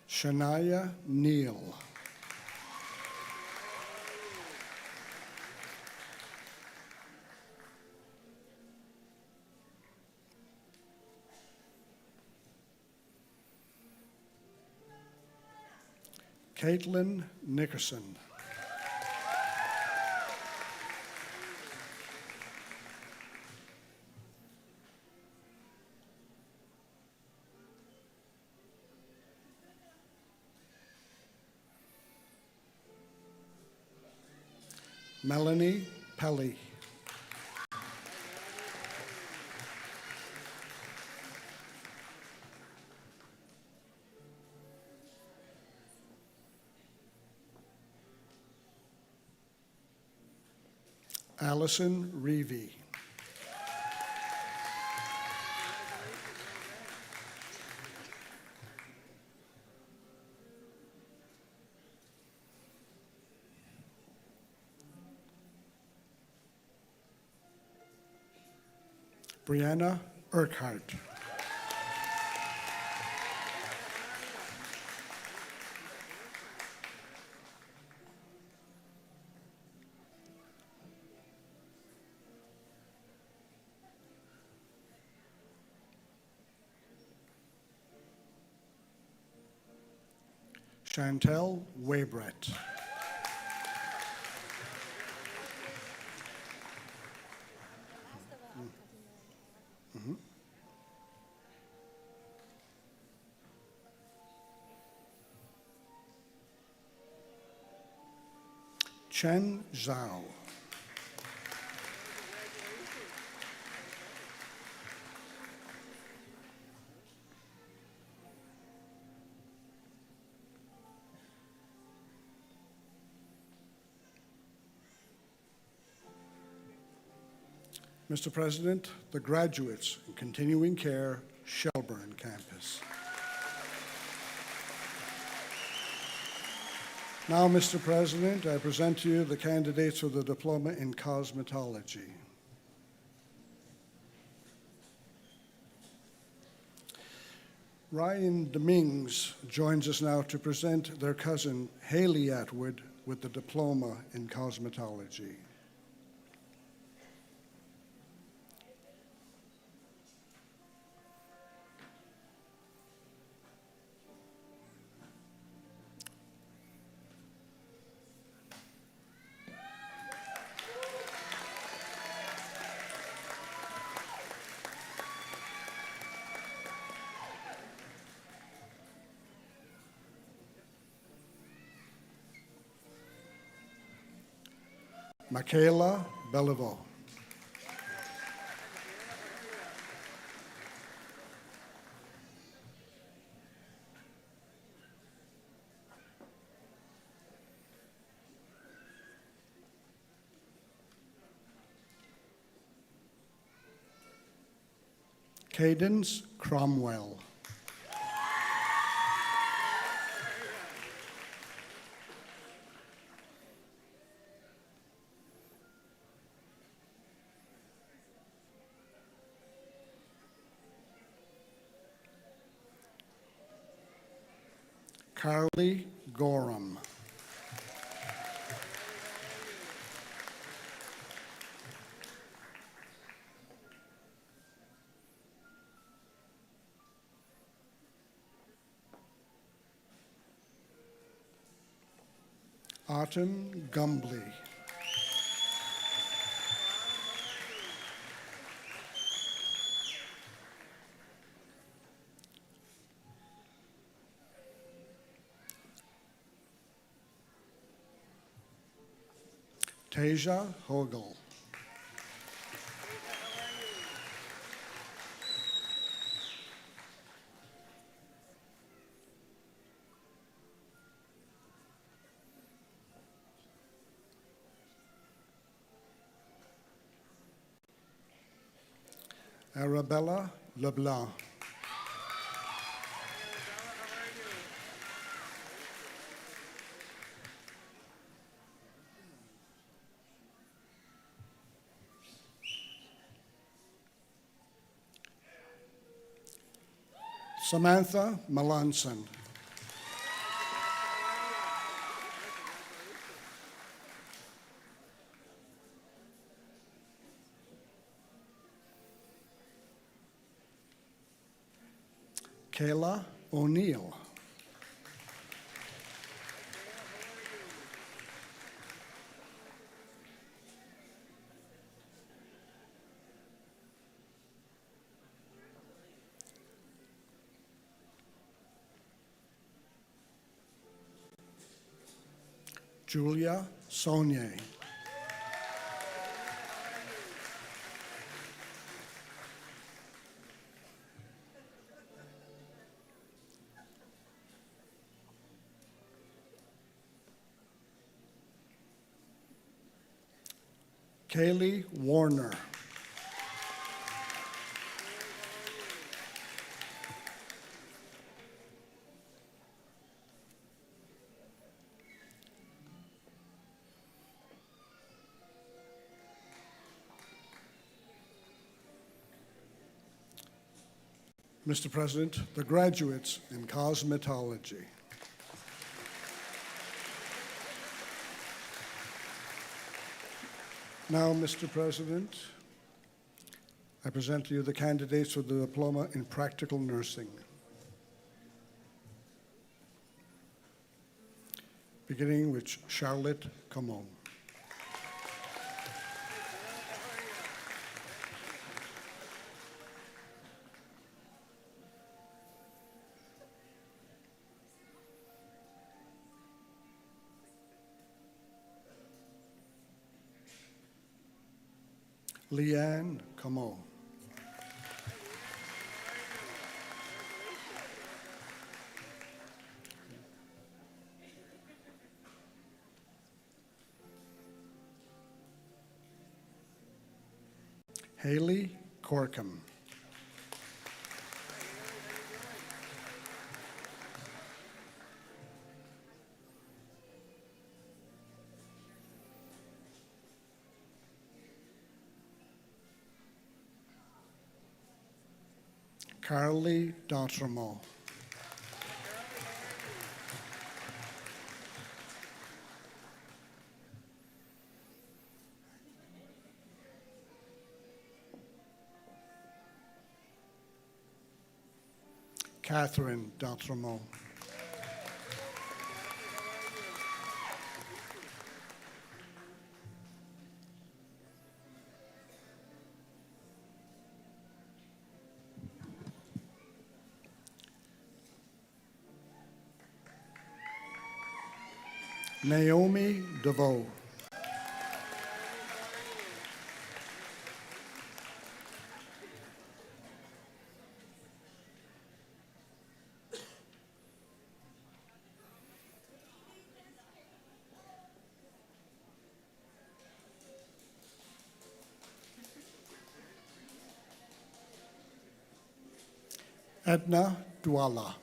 Shania Neal. Caitlin Nickerson. Melanie Pelly. Allison Reevy. Brianna Urquhart. Chantel Waybrett. Chen Zhao. Mr. President, the graduates in continuing care, Shelburne campus. Now, Mr. President, I present to you the candidates for the diploma in cosmetology. Ryan Dominguez joins us now to present their cousin, Haley Atwood, with the diploma in cosmetology. Michaela Beliveau. Cadence Cromwell. Carly Gorham. Autumn Gumbly. Tasia Hogel. Arabella LeBlanc. Samantha Melanson. Kayla O'Neill. Julia Saunier. Kaylee Warner. Mr. President, the graduates in cosmetology. Now, Mr. President, I present to you the candidates for the diploma in practical nursing. Beginning with Charlotte Comeau. Leanne Comeau. Haley Corkum. Carly D'Entremont. Catherine D'Entremont. Naomi DeVoe. Edna Dwala.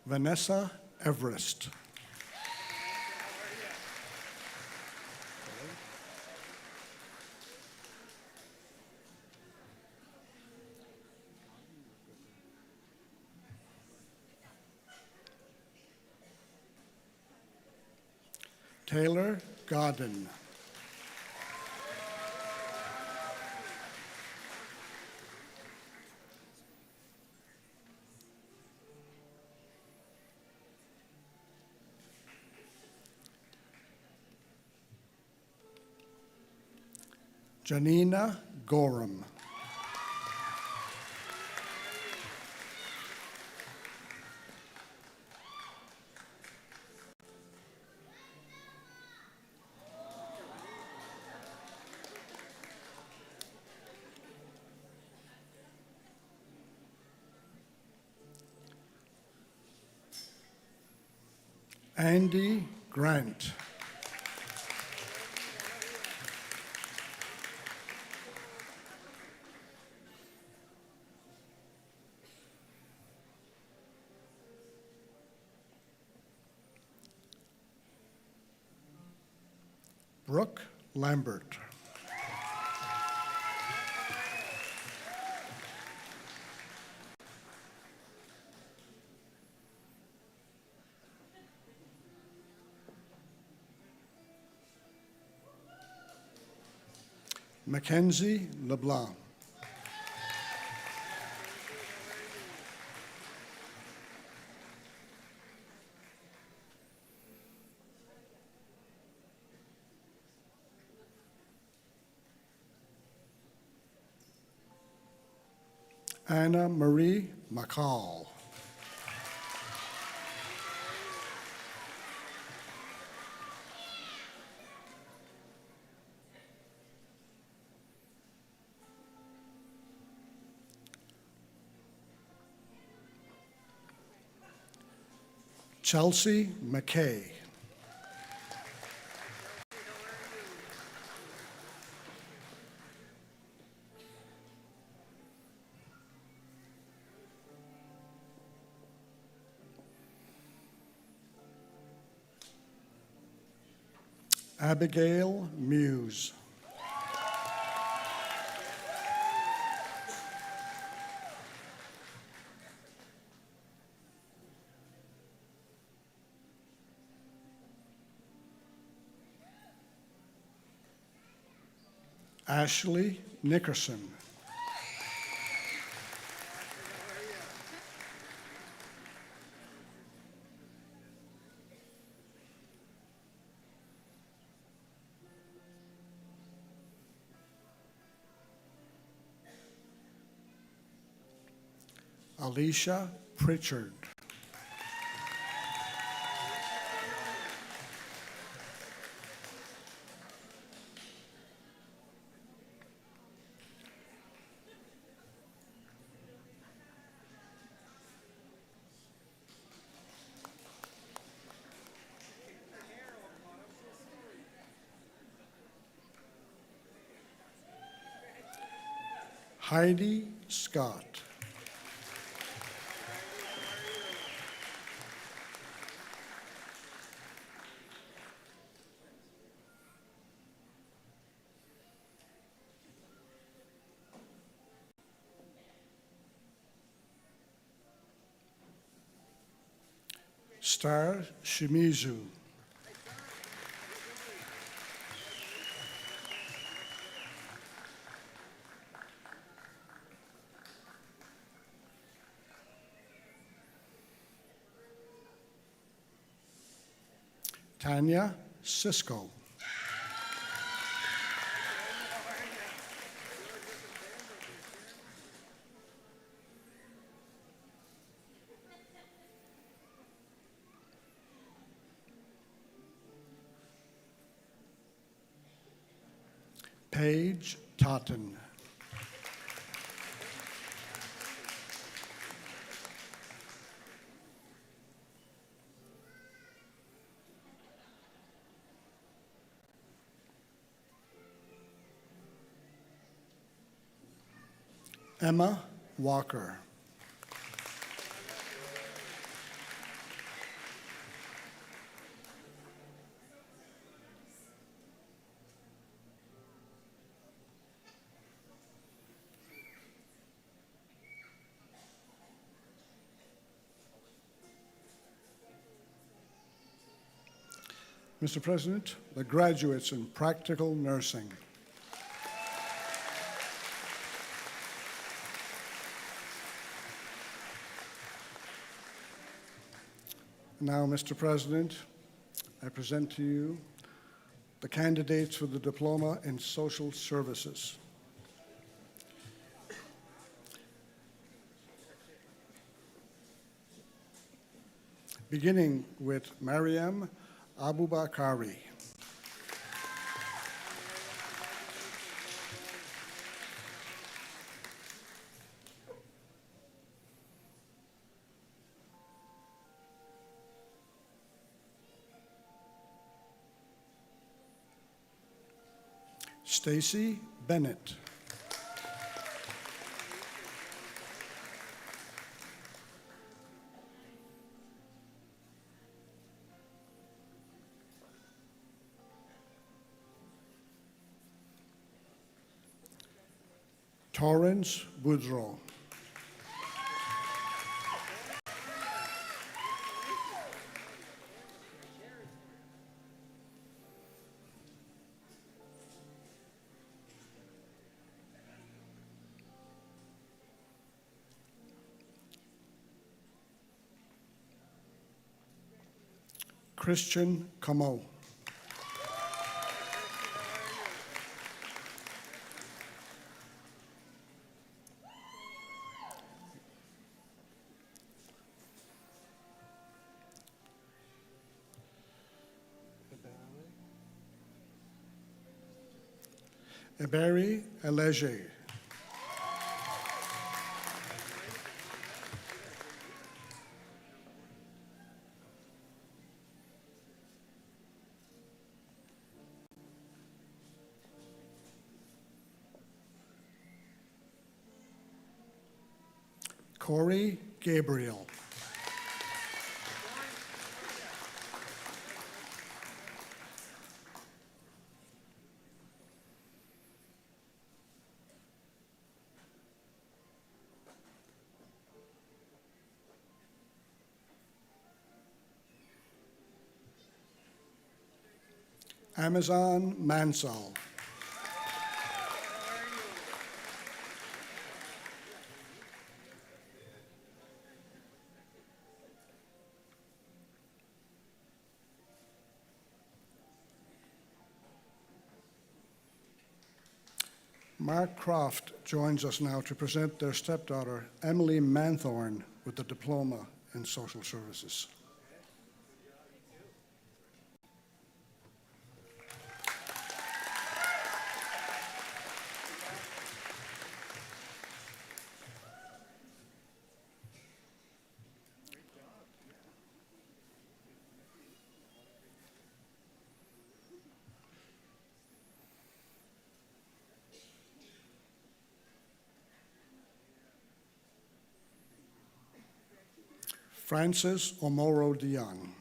Vanessa Everest. Taylor Godden. Janina Gorham. Andy Grant. Brooke Lambert. Mackenzie LeBlanc. Anna Marie McCall. Chelsea McKay. Abigail Muse. Ashley Nickerson. Alicia Pritchard. Heidi Scott. Star Shimizu. Tanya Sisko. Paige Totten. Emma Walker. Mr. President, the graduates in practical nursing. Now, Mr. President, I present to you the candidates for the Diploma in Social Services. Beginning with Mariam Abubakari. Stacy Bennett. Torrance Boudreau. Christian Camo. Eberi Eleje. Corey Gabriel. Amazon Mansell. Mark Croft joins us now to present their stepdaughter, Emily Manthorn, with the diploma in social services. Francis Omoro Dion.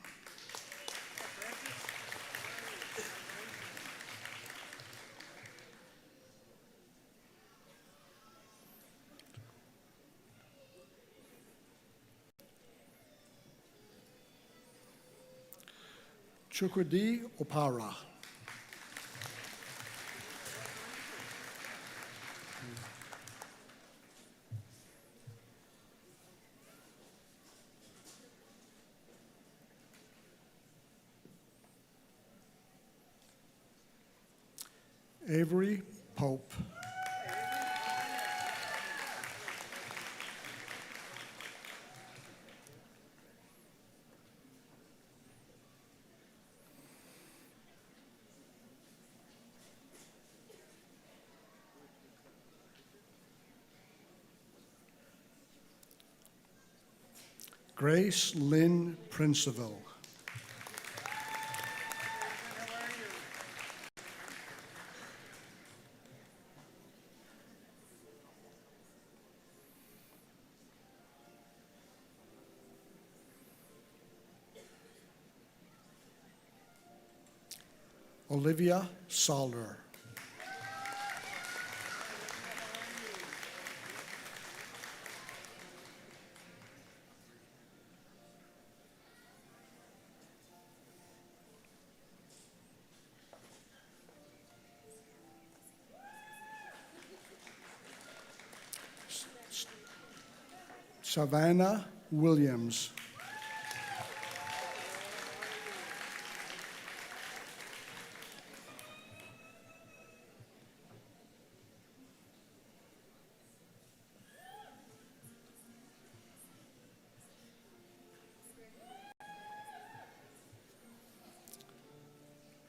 Chukwudi Opara. Avery Pope. Grace Lynn Princeville. Olivia Salder. Savannah Williams.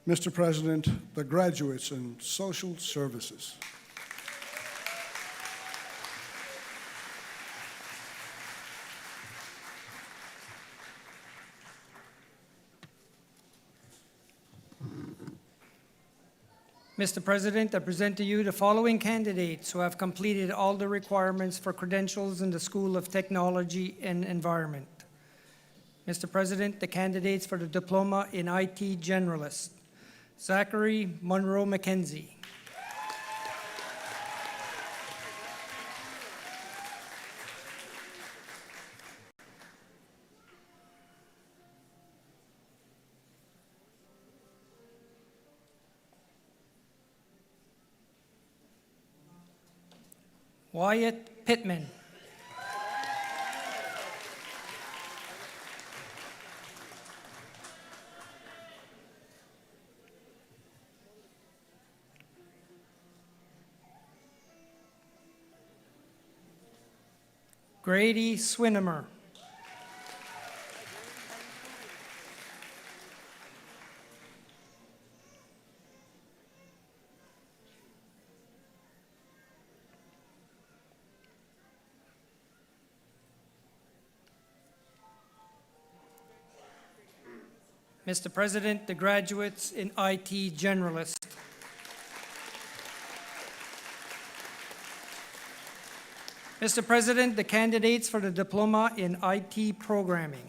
Mr. President, the graduates in social services. Mr. President, I present to you the following candidates who have completed all the requirements for credentials in the School of Technology and Environment. Mr. President, the candidates for the Diploma in IT Generalist: Zachary Monroe McKenzie, Wyatt Pittman, Grady Swinimer, Mr. President, the graduates in IT Generalist: Mr. President, the candidates for the Diploma in IT Programming.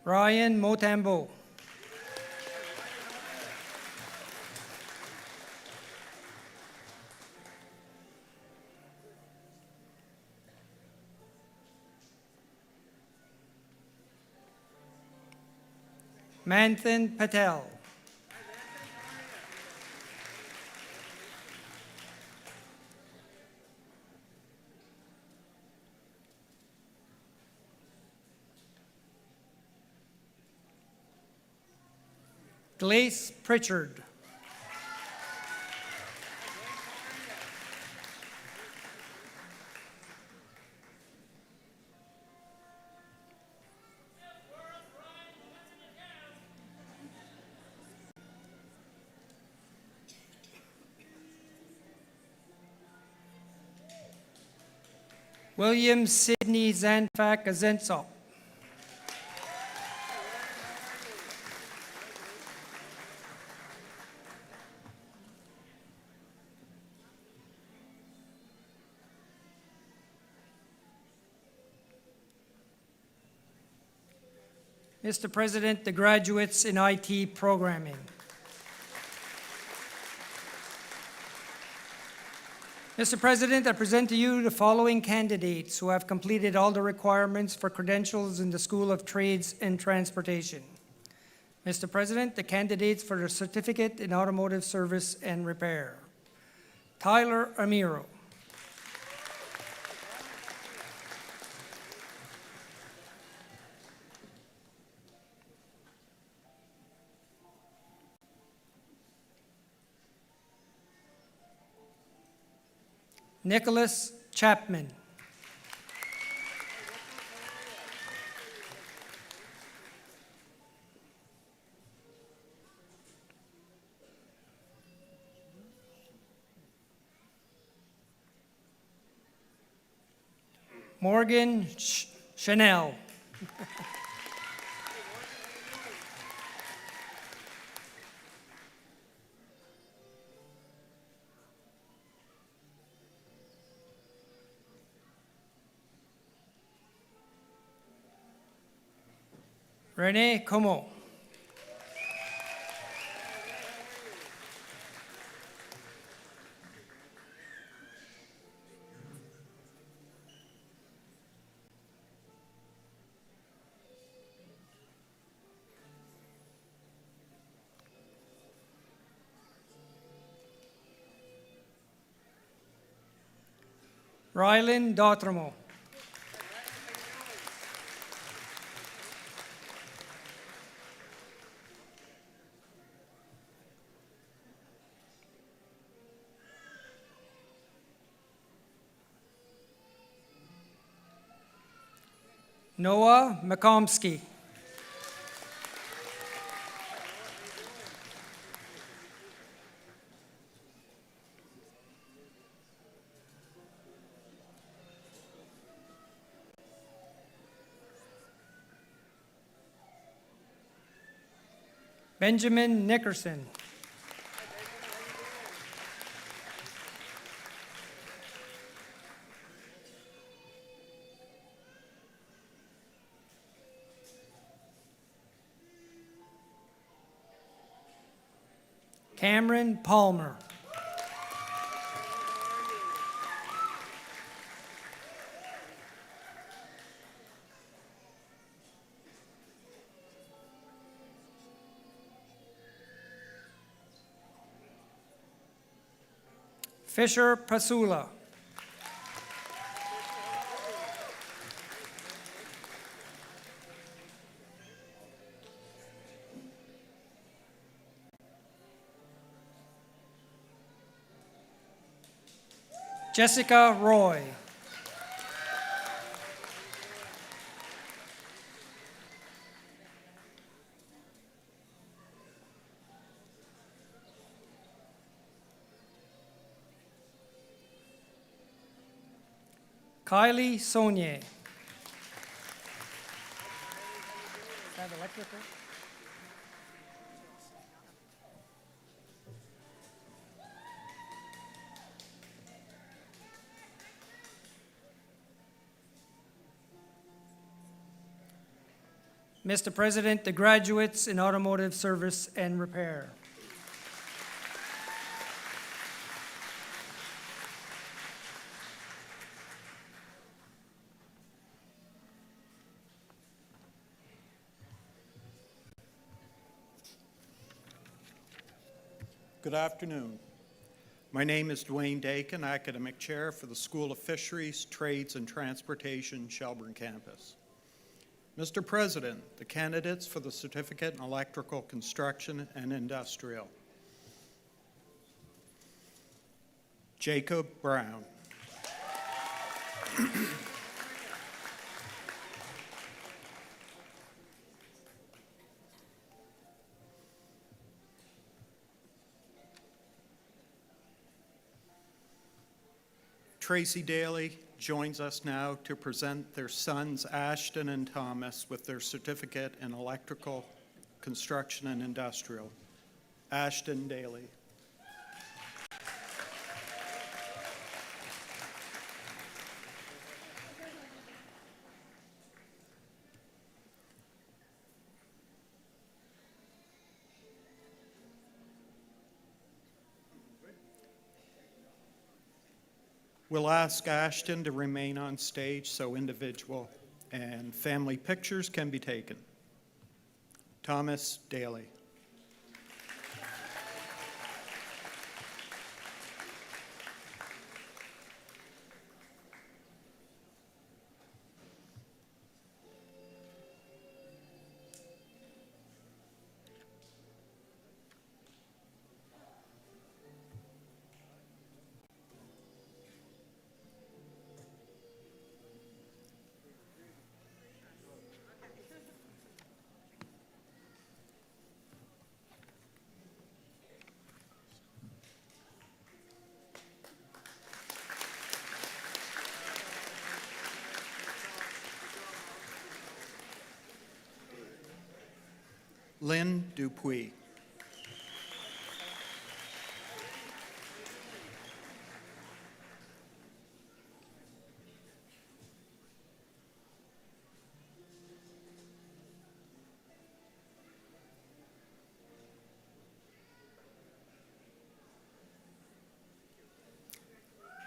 Ryan Motambo. Manthan Patel. Glace Pritchard. William Sidney Zanfak Azensop. Mr. President, the graduates in IT programming. Mr. President, I present to you the following candidates who have completed all the requirements for credentials in the School of Trades and Transportation. Mr. President, the candidates for the Certificate in Automotive Service and Repair. Tyler Amiro. Nicholas Chapman. Morgan Chanel. Rene Como. Rylan Dautremo. Noah McComsky. Benjamin Nickerson. Cameron Palmer. Fisher Pasula. Jessica Roy. Kylie Saunier. Is that electrical? Mr. President, the graduates in automotive service and repair. Good afternoon. My name is Dwayne Dakin, Academic Chair for the School of Fisheries, Trades, and Transportation, Shelburne campus. Mr. President, the candidates for the Certificate in Electrical Construction and Industrial. Jacob Brown. Tracy Daly joins us now to present their sons Ashton and Thomas with their certificate in electrical construction and industrial. Ashton Daly. We'll ask Ashton to remain on stage so individual and family pictures can be taken. Thomas Daly. Lynn Dupuis.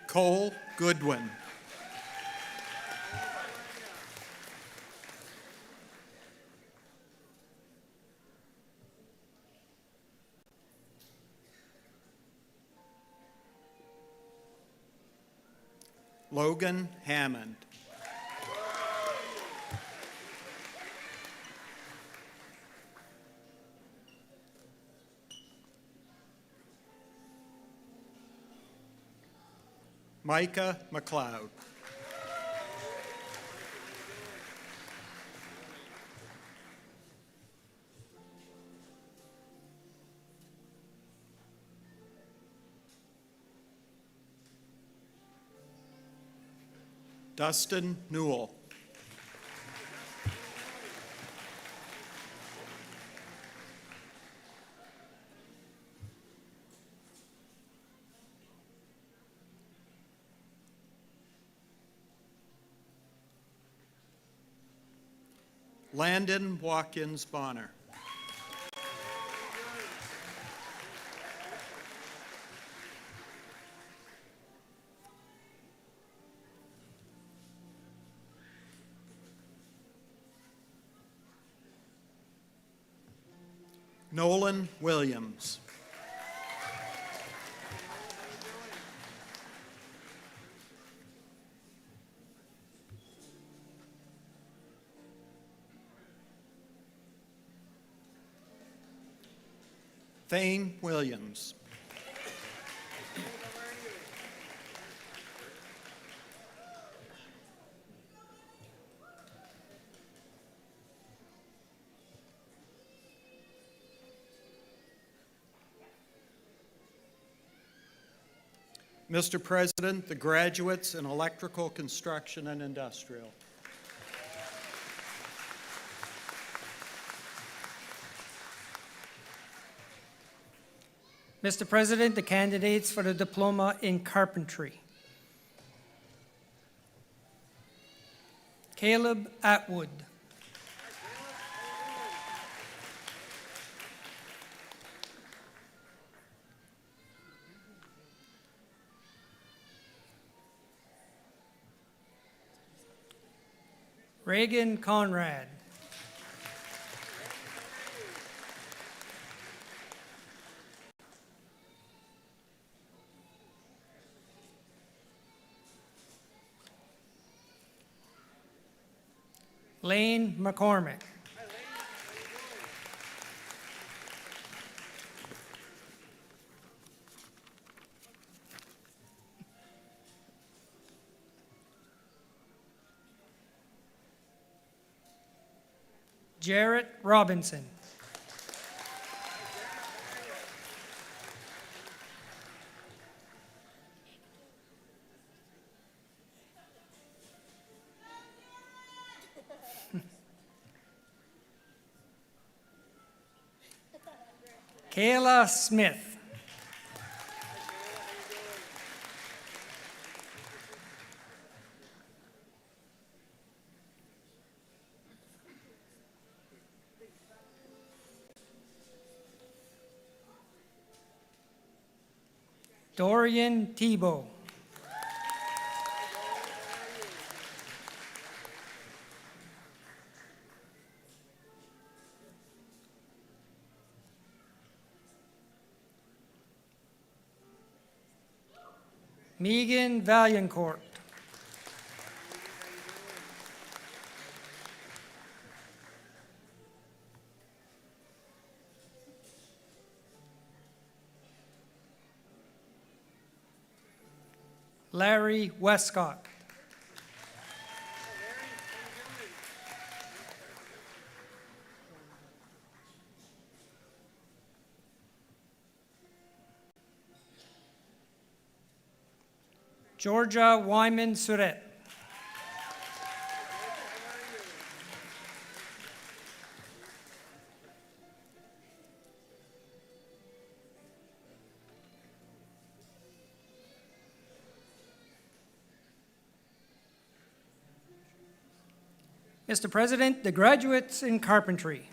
Cole Goodwin. Logan Hammond. Micah McLeod. Dustin Newell. Landon Watkins Bonner. Nolan Williams. Thane Williams. Mr. President, the graduates in electrical construction and industrial. Mr. President, the candidates for the diploma in carpentry. Caleb Atwood. Reagan Conrad. Lane McCormick. Jarrett Robinson. Kayla Smith. Dorian Tebow. Megan Vaillancourt. Larry Westcott. Georgia Wyman Surette. Mr. President, the graduates in carpentry.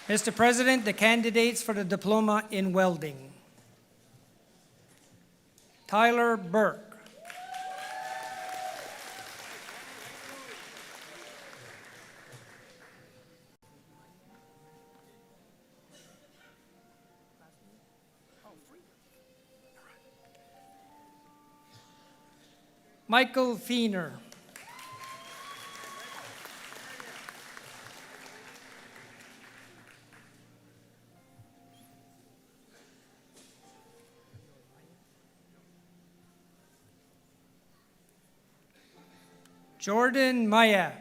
Mr. President, the candidates for the diploma in welding. Tyler Burke. Michael Feener. Jordan Maya.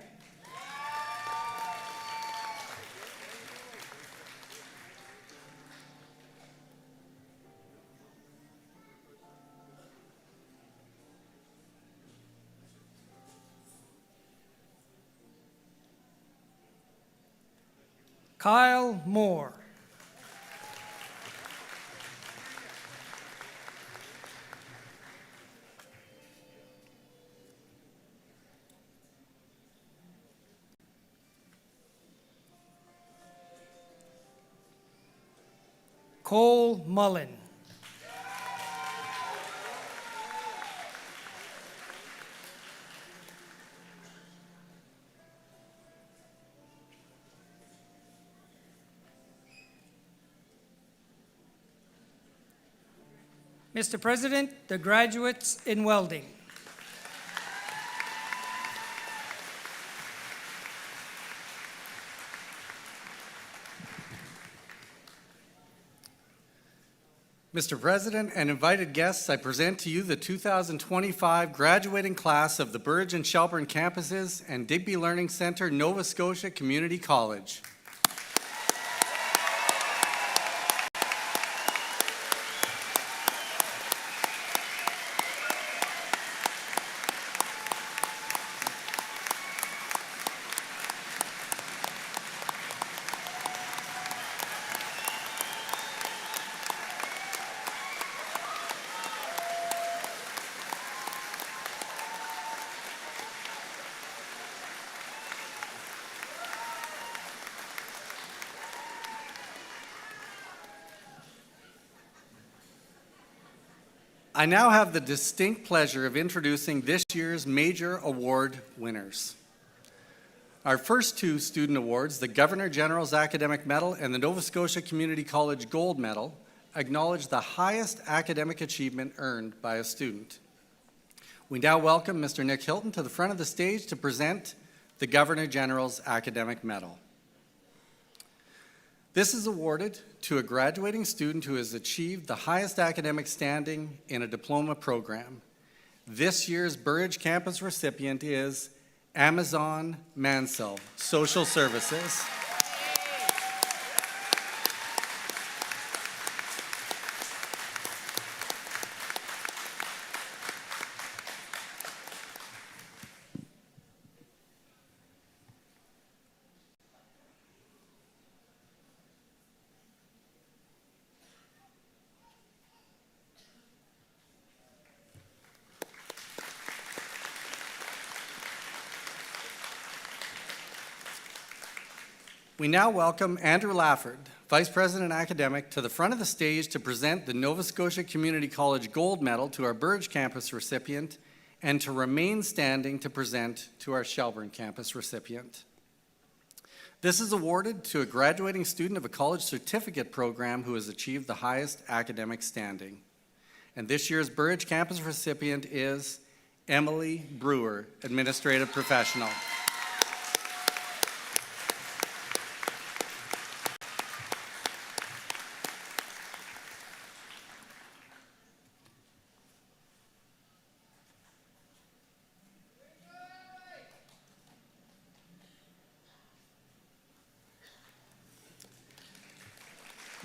Kyle Moore. Cole Mullen. Mr. President, the graduates in welding. Mr. President and invited guests, I present to you the 2025 graduating class of the Burridge and Shelburne campuses and Digby Learning Center, Nova Scotia Community College. I now have the distinct pleasure of introducing this year's major award winners. Our first two student awards, the Governor General's Academic Medal and the Nova Scotia Community College Gold Medal, acknowledge the highest academic achievement earned by a student. We now welcome Mr. Nick Hilton to the front of the stage to present the Governor General's Academic Medal. This is awarded to a graduating student who has achieved the highest academic standing in a diploma program. This year's Burridge campus recipient is Amazon Mansell, Social Services. We now welcome Andrew Lafford, Vice President Academic, to the front of the stage to present the Nova Scotia Community College Gold Medal to our Burridge campus recipient and to remain standing to present to our Shelburne campus recipient. This is awarded to a graduating student of a college certificate program who has achieved the highest academic standing. And this year's Burridge campus recipient is Emily Brewer, Administrative Professional.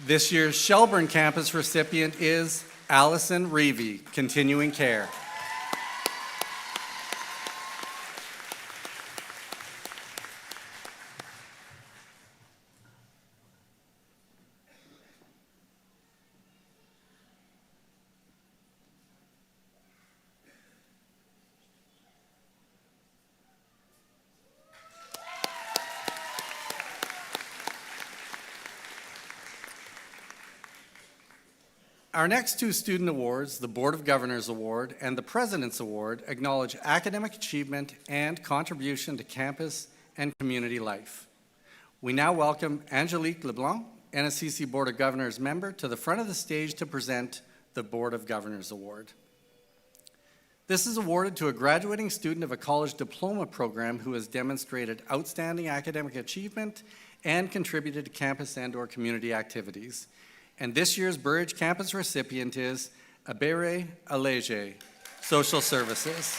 This year's Shelburne campus recipient is Allison Reevy, Continuing Care. Our next two student awards, the Board of Governors Award and the President's Award, acknowledge academic achievement and contribution to campus and community life. We now welcome Angelique Leblanc, NSCC Board of Governors member, to the front of the stage to present the Board of Governors Award. This is awarded to a graduating student of a college diploma program who has demonstrated outstanding academic achievement and contributed to campus and/or community activities. And this year's Burridge campus recipient is Abere Alege, Social Services.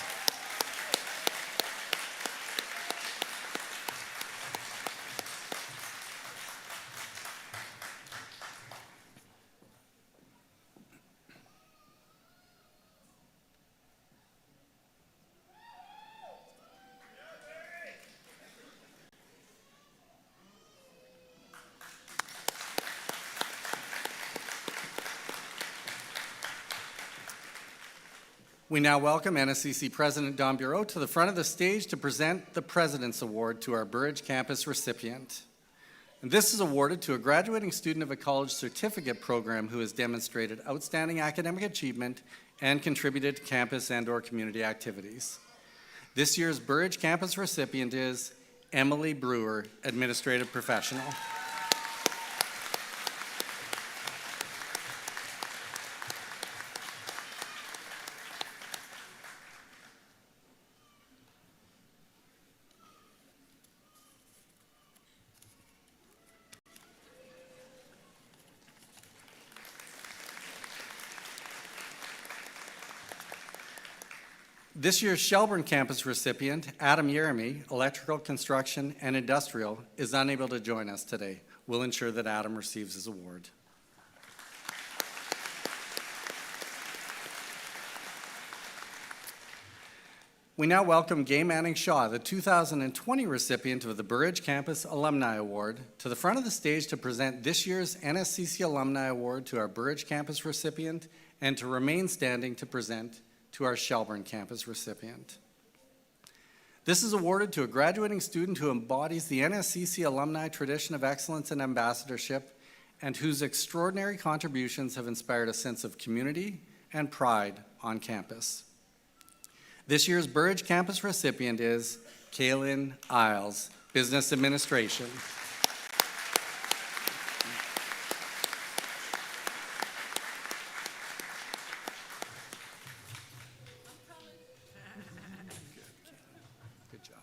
We now welcome NSCC President Don Bureau to the front of the stage to present the President's Award to our Burridge campus recipient. And this is awarded to a graduating student of a college certificate program who has demonstrated outstanding academic achievement and contributed to campus and/or community activities. This year's Burridge campus recipient is Emily Brewer, Administrative Professional. This year's Shelburne campus recipient, Adam Yeremy, Electrical, Construction, and Industrial, is unable to join us today. We'll ensure that Adam receives his award. We now welcome Gay Manning Shaw, the 2020 recipient of the Burridge Campus Alumni Award, to the front of the stage to present this year's NSCC Alumni Award to our Burridge Campus recipient and to remain standing to present to our Shelburne campus recipient. This is awarded to a graduating student who embodies the NSCC alumni tradition of excellence and ambassadorship and whose extraordinary contributions have inspired a sense of community and pride on campus. This year's Burridge campus recipient is Kaylin Isles, Business Administration. Good job.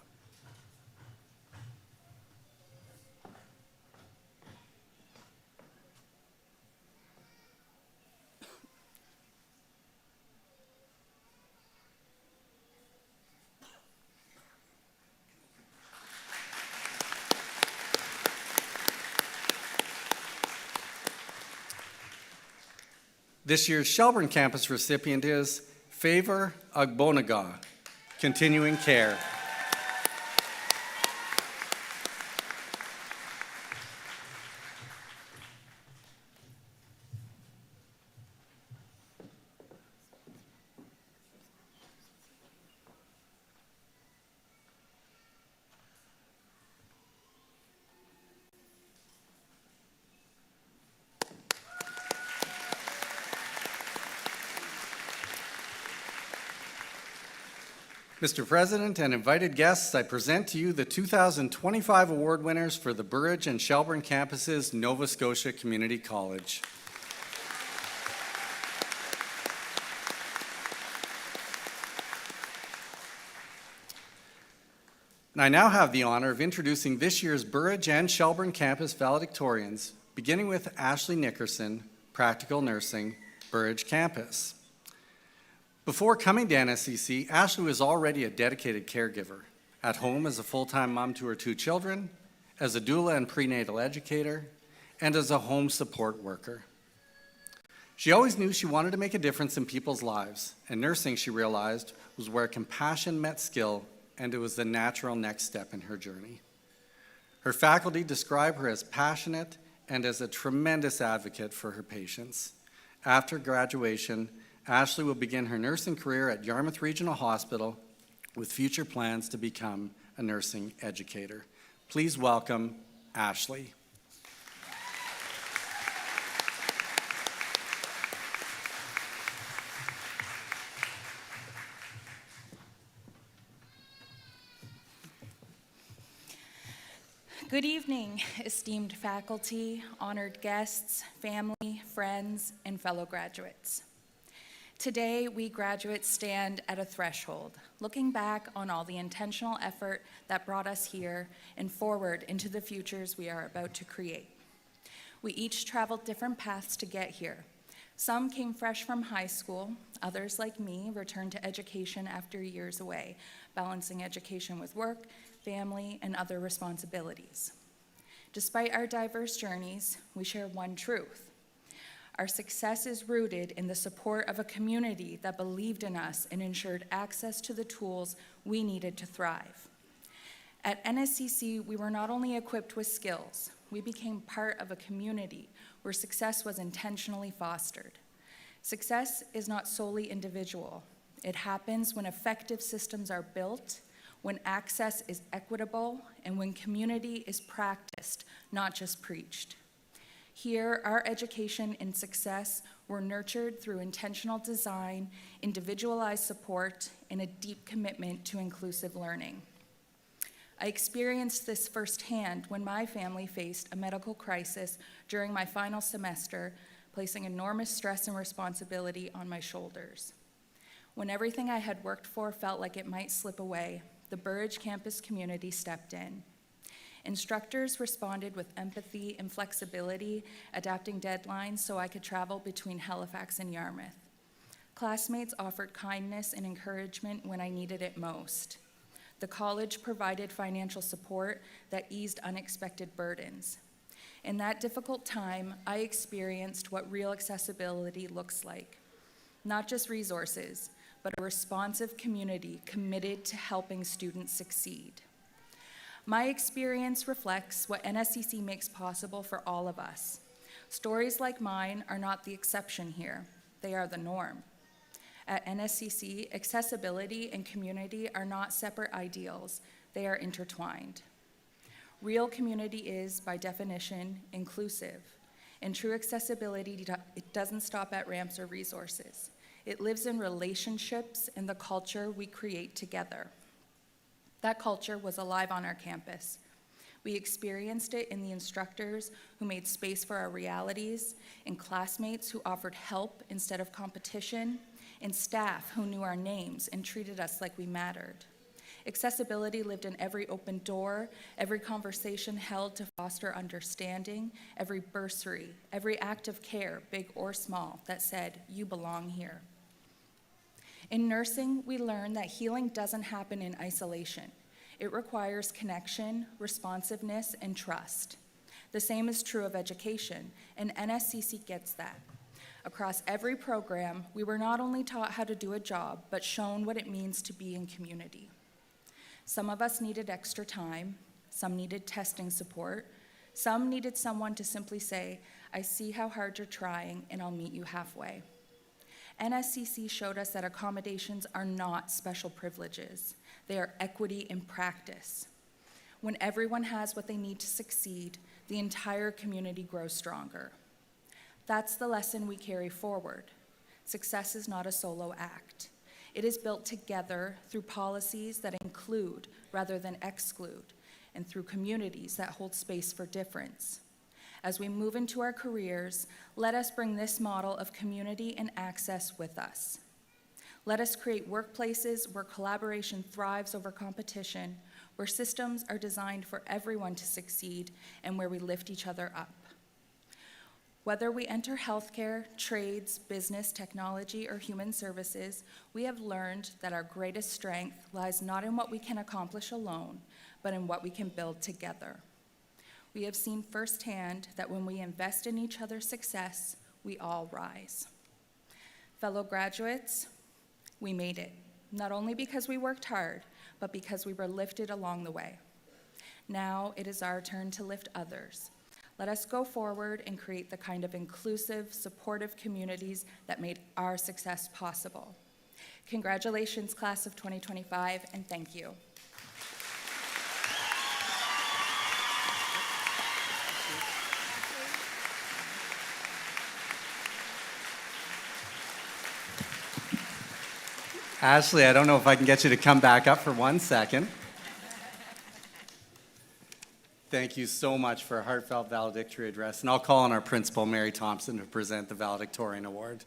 This year's Shelburne campus recipient is Favor Agbonaga, Continuing Care. Mr. President and invited guests, I present to you the 2025 award winners for the Burridge and Shelburne campuses, Nova Scotia Community College. And I now have the honor of introducing this year's Burridge and Shelburne campus valedictorians, beginning with Ashley Nickerson, Practical Nursing, Burridge campus. Before coming to NSCC, Ashley was already a dedicated caregiver, at home as a full-time mom to her 2 children, as a doula and prenatal educator, and as a home support worker. She always knew she wanted to make a difference in people's lives, and nursing, she realized, was where compassion met skill, and it was the natural next step in her journey. Her faculty describe her as passionate and as a tremendous advocate for her patients. After graduation, Ashley will begin her nursing career at Yarmouth Regional Hospital with future plans to become a nursing educator. Please welcome Ashley. Good evening, esteemed faculty, honored guests, family, friends, and fellow graduates. Today, we graduates stand at a threshold, looking back on all the intentional effort that brought us here and forward into the futures we are about to create. We each traveled different paths to get here. Some came fresh from high school, others, like me, returned to education after years away, balancing education with work, family, and other responsibilities. Despite our diverse journeys, we share one truth. Our success is rooted in the support of a community that believed in us and ensured access to the tools we needed to thrive. At NSCC, we were not only equipped with skills, we became part of a community where success was intentionally fostered. Success is not solely individual. It happens when effective systems are built, when access is equitable, and when community is practiced, not just preached. Here, our education and success were nurtured through intentional design, individualized support, and a deep commitment to inclusive learning. I experienced this firsthand when my family faced a medical crisis during my final semester, placing enormous stress and responsibility on my shoulders. When everything I had worked for felt like it might slip away, the Burridge campus community stepped in. Instructors responded with empathy and flexibility, adapting deadlines so I could travel between Halifax and Yarmouth. Classmates offered kindness and encouragement when I needed it most. The college provided financial support that eased unexpected burdens. In that difficult time, I experienced what real accessibility looks like. Not just resources, but a responsive community committed to helping students succeed. My experience reflects what NSCC makes possible for all of us. Stories like mine are not the exception here, they are the norm. At NSCC, accessibility and community are not separate ideals, they are intertwined. Real community is, by definition, inclusive, and true accessibility it doesn't stop at ramps or resources. It lives in relationships and the culture we create together. That culture was alive on our campus. We experienced it in the instructors who made space for our realities, in classmates who offered help instead of competition, in staff who knew our names and treated us like we mattered. Accessibility lived in every open door, every conversation held to foster understanding, every bursary, every act of care, big or small, that said, "You belong here." In nursing, we learn that healing doesn't happen in isolation. It requires connection, responsiveness, and trust. The same is true of education, and NSCC gets that. Across every program, we were not only taught how to do a job, but shown what it means to be in community. Some of us needed extra time, some needed testing support, some needed someone to simply say, "I see how hard you're trying, and I'll meet you halfway." NSCC showed us that accommodations are not special privileges. They are equity in practice. When everyone has what they need to succeed, the entire community grows stronger. That's the lesson we carry forward. Success is not a solo act. It is built together through policies that include rather than exclude, and through communities that hold space for difference. As we move into our careers, let us bring this model of community and access with us. Let us create workplaces where collaboration thrives over competition, where systems are designed for everyone to succeed, and where we lift each other up. Whether we enter healthcare, trades, business, technology, or human services, we have learned that our greatest strength lies not in what we can accomplish alone, but in what we can build together. We have seen firsthand that when we invest in each other's success, we all rise. Fellow graduates, we made it, not only because we worked hard, but because we were lifted along the way. Now it is our turn to lift others. Let us go forward and create the kind of inclusive, supportive communities that made our success possible. Congratulations, class of 2025, and thank you. Ashley, I don't know if I can get you to come back up for 1 second. Thank you so much for a heartfelt valedictory address, and I'll call on our principal, Mary Thompson, to present the valedictorian award.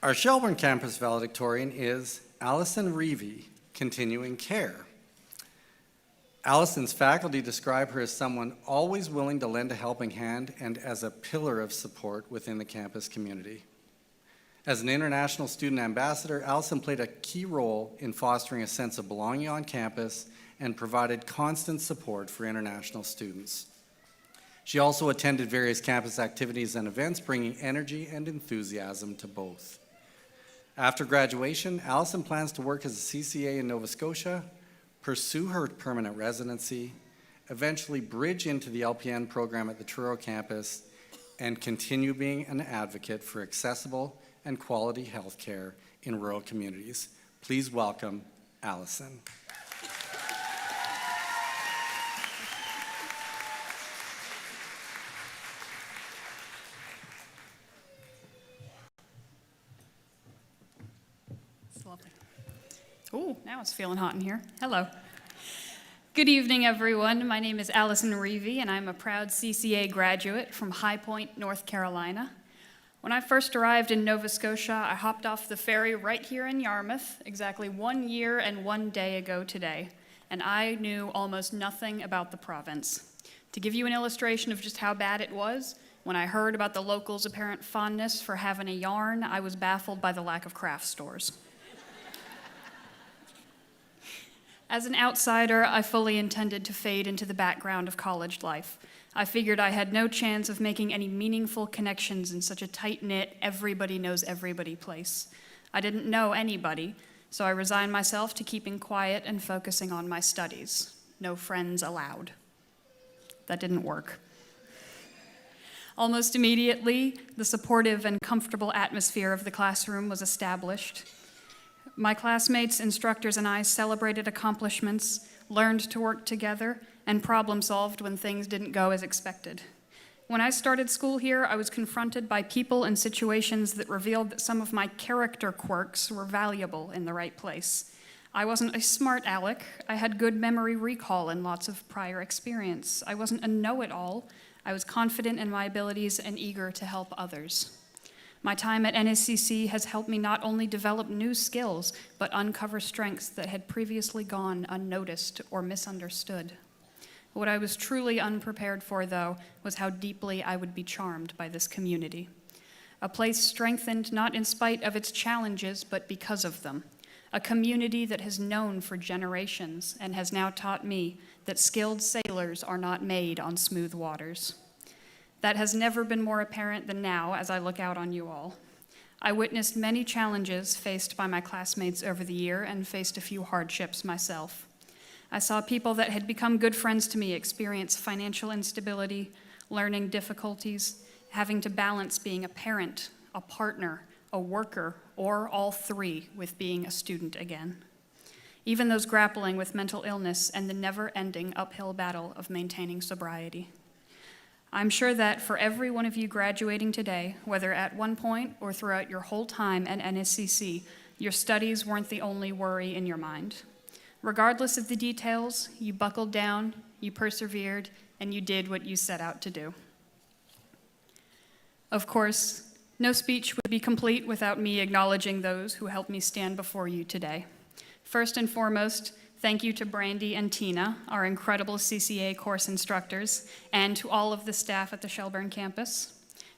Our Shelburne campus valedictorian is Allison Reevy, continuing care. Allison's faculty describe her as someone always willing to lend a helping hand and as a pillar of support within the campus community. As an international student ambassador, Allison played a key role in fostering a sense of belonging on campus and provided constant support for international students. She also attended various campus activities and events, bringing energy and enthusiasm to both. After graduation, Allison plans to work as a CCA in Nova Scotia, pursue her permanent residency, eventually bridge into the LPN program at the Truro campus, and continue being an advocate for accessible and quality health care in rural communities. Please welcome Allison. Oh, now it's feeling hot in here. Hello. Good evening, everyone. My name is Allison Reevy, and I'm a proud CCA graduate from High Point, North Carolina. When I first arrived in Nova Scotia, I hopped off the ferry right here in Yarmouth exactly 1 year and 1 day ago today, and I knew almost nothing about the province. To give you an illustration of just how bad it was, when I heard about the locals' apparent fondness for having a yarn, I was baffled by the lack of craft stores. As an outsider, I fully intended to fade into the background of college life. I figured I had no chance of making any meaningful connections in such a tight-knit, everybody-knows-everybody place. I didn't know anybody, So I resigned myself to keeping quiet and focusing on my studies. No friends allowed. That didn't work. Almost immediately, the supportive and comfortable atmosphere of the classroom was established. My classmates, instructors, and I celebrated accomplishments, learned to work together, and problem solved when things didn't go as expected. When I started school here, I was confronted by people and situations that revealed that some of my character quirks were valuable in the right place. I wasn't a smart aleck. I had good memory recall and lots of prior experience. I wasn't a know-it-all. I was confident in my abilities and eager to help others. My time at NSCC has helped me not only develop new skills, but uncover strengths that had previously gone unnoticed or misunderstood. What I was truly unprepared for, though, was how deeply I would be charmed by this community. A place strengthened not in spite of its challenges, but because of them. A community that has known for generations and has now taught me that skilled sailors are not made on smooth waters. That has never been more apparent than now as I look out on you all. I witnessed many challenges faced by my classmates over the year and faced a few hardships myself. I saw people that had become good friends to me experience financial instability, learning difficulties, having to balance being a parent, a partner, a worker, or all three with being a student again. Even those grappling with mental illness and the never-ending uphill battle of maintaining sobriety. I'm sure that for every one of you graduating today, whether at one point or throughout your whole time at NSCC, your studies weren't the only worry in your mind. Regardless of the details, you buckled down, you persevered, and you did what you set out to do. Of course, no speech would be complete without me acknowledging those who helped me stand before you today. First and foremost, thank you to Brandy and Tina, our incredible CCA course instructors, and to all of the staff at the Shelburne campus.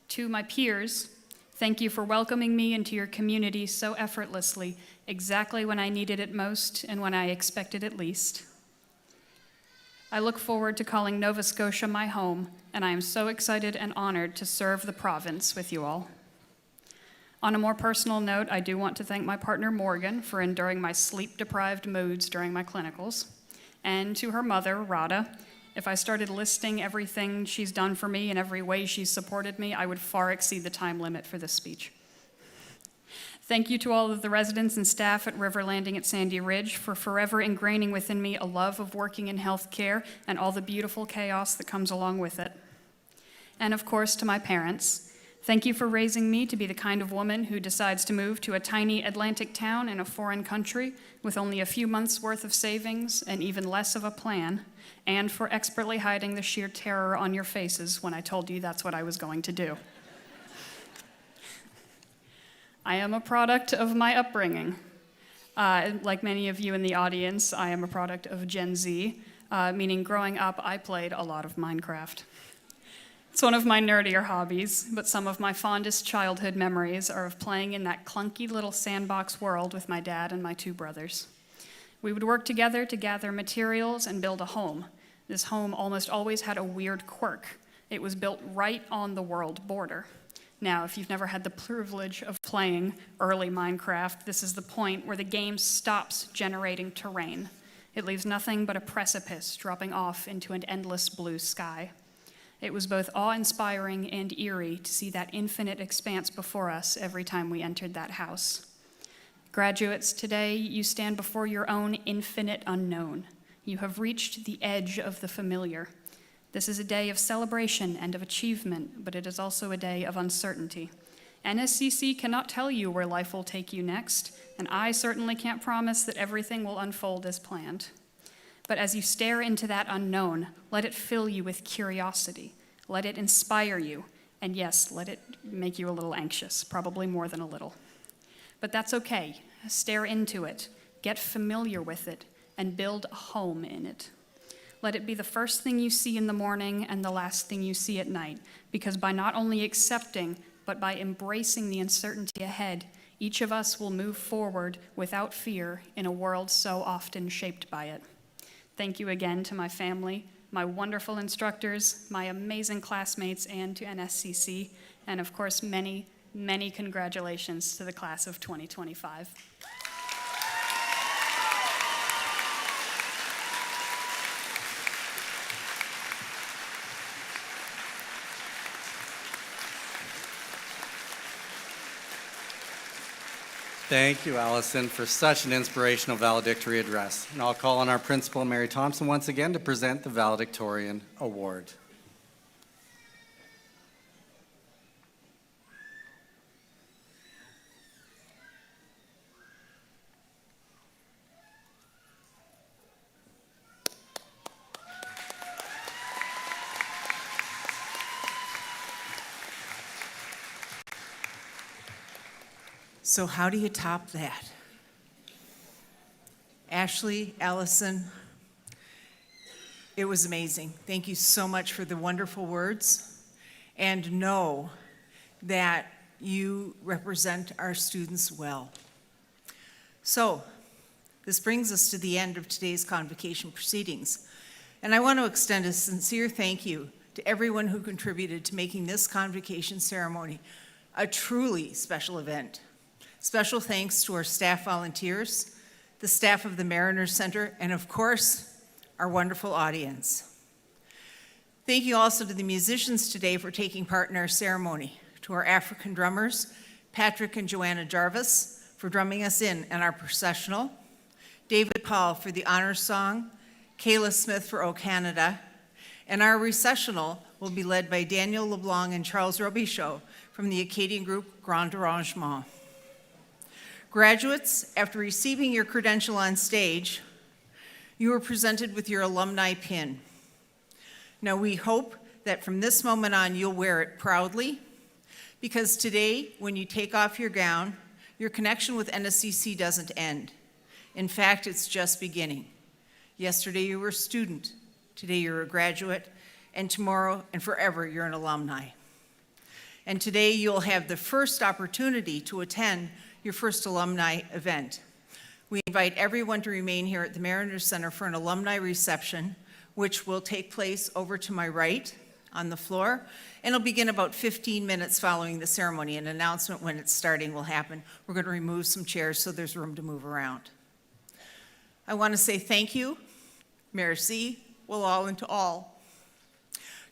To my peers, thank you for welcoming me into your community so effortlessly, exactly when I needed it most and when I expected it least. I look forward to calling Nova Scotia my home, and I am so excited and honored to serve the province with you all. On a more personal note, I do want to thank my partner Morgan for enduring my sleep-deprived moods during my clinicals, and to her mother, Rada. If I started listing everything she's done for me and every way she's supported me, I would far exceed the time limit for this speech. Thank you to all of the residents and staff at River Landing at Sandy Ridge for forever ingraining within me a love of working in healthcare and all the beautiful chaos that comes along with it. And of course, to my parents, thank you for raising me to be the kind of woman who decides to move to a tiny Atlantic town in a foreign country with only a few months' worth of savings and even less of a plan, and for expertly hiding the sheer terror on your faces when I told you that's what I was going to do. I am a product of my upbringing. Like many of you in the audience, I am a product of Gen Z, meaning growing up, I played a lot of Minecraft. It's one of my nerdier hobbies, but some of my fondest childhood memories are of playing in that clunky little sandbox world with my dad and my two brothers. We would work together to gather materials and build a home. This home almost always had a weird quirk. It was built right on the world border. Now, if you've never had the privilege of playing early Minecraft, this is the point where the game stops generating terrain. It leaves nothing but a precipice dropping off into an endless blue sky. It was both awe-inspiring and eerie to see that infinite expanse before us every time we entered that house. Graduates, today you stand before your own infinite unknown. You have reached the edge of the familiar. This is a day of celebration and of achievement, but it is also a day of uncertainty. NSCC cannot tell you where life will take you next, and I certainly can't promise that everything will unfold as planned. But as you stare into that unknown, let it fill you with curiosity. Let it inspire you. And yes, let it make you a little anxious, probably more than a little. But that's okay. Stare into it, get familiar with it, and build a home in it. Let it be the first thing you see in the morning and the last thing you see at night, because by not only accepting, but by embracing the uncertainty ahead, each of us will move forward without fear in a world so often shaped by it. Thank you again to my family, my wonderful instructors, my amazing classmates, and to NSCC, and of course, many, many congratulations to the class of 2025. Thank you, Allison, for such an inspirational valedictory address. And I'll call on our principal, Mary Thompson, once again to present the valedictorian award. So how do you top that? Ashley, Allison, it was amazing. Thank you so much for the wonderful words. And know that you represent our students well. So, this brings us to the end of today's convocation proceedings. And I want to extend a sincere thank you to everyone who contributed to making this convocation ceremony a truly special event. Special thanks to our staff volunteers, the staff of the Mariners Center, and of course, our wonderful audience. Thank you also to the musicians today for taking part in our ceremony, to our African drummers, Patrick and Joanna Jarvis, for drumming us in our processional, David Paul for the honor song, Kayla Smith for O Canada, and our recessional will be led by Daniel LeBlanc and Charles Robichaud from the Acadian group Grand Arrangement. Graduates, after receiving your credential on stage, you were presented with your alumni pin. Now we hope that from this moment on you'll wear it proudly, because today, when you take off your gown, your connection with NSCC doesn't end. In fact, it's just beginning. Yesterday you were a student, today you're a graduate, and tomorrow and forever you're an alumni. And today you'll have the first opportunity to attend your first alumni event. We invite everyone to remain here at the Mariners Center for an alumni reception, which will take place over to my right on the floor, and it'll begin about 15 minutes following the ceremony. An announcement when it's starting will happen. We're going to remove some chairs so there's room to move around. I want to say thank you, merci, well all and to all.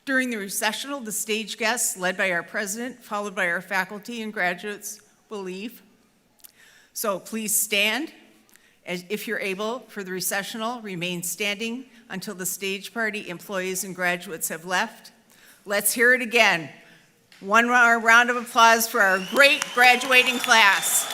During the recessional, the stage guests, led by our president, followed by our faculty and graduates, will leave. So please stand, as if you're able, for the recessional. Remain standing until the stage party, employees, and graduates have left. Let's hear it again. One more round of applause for our great graduating class.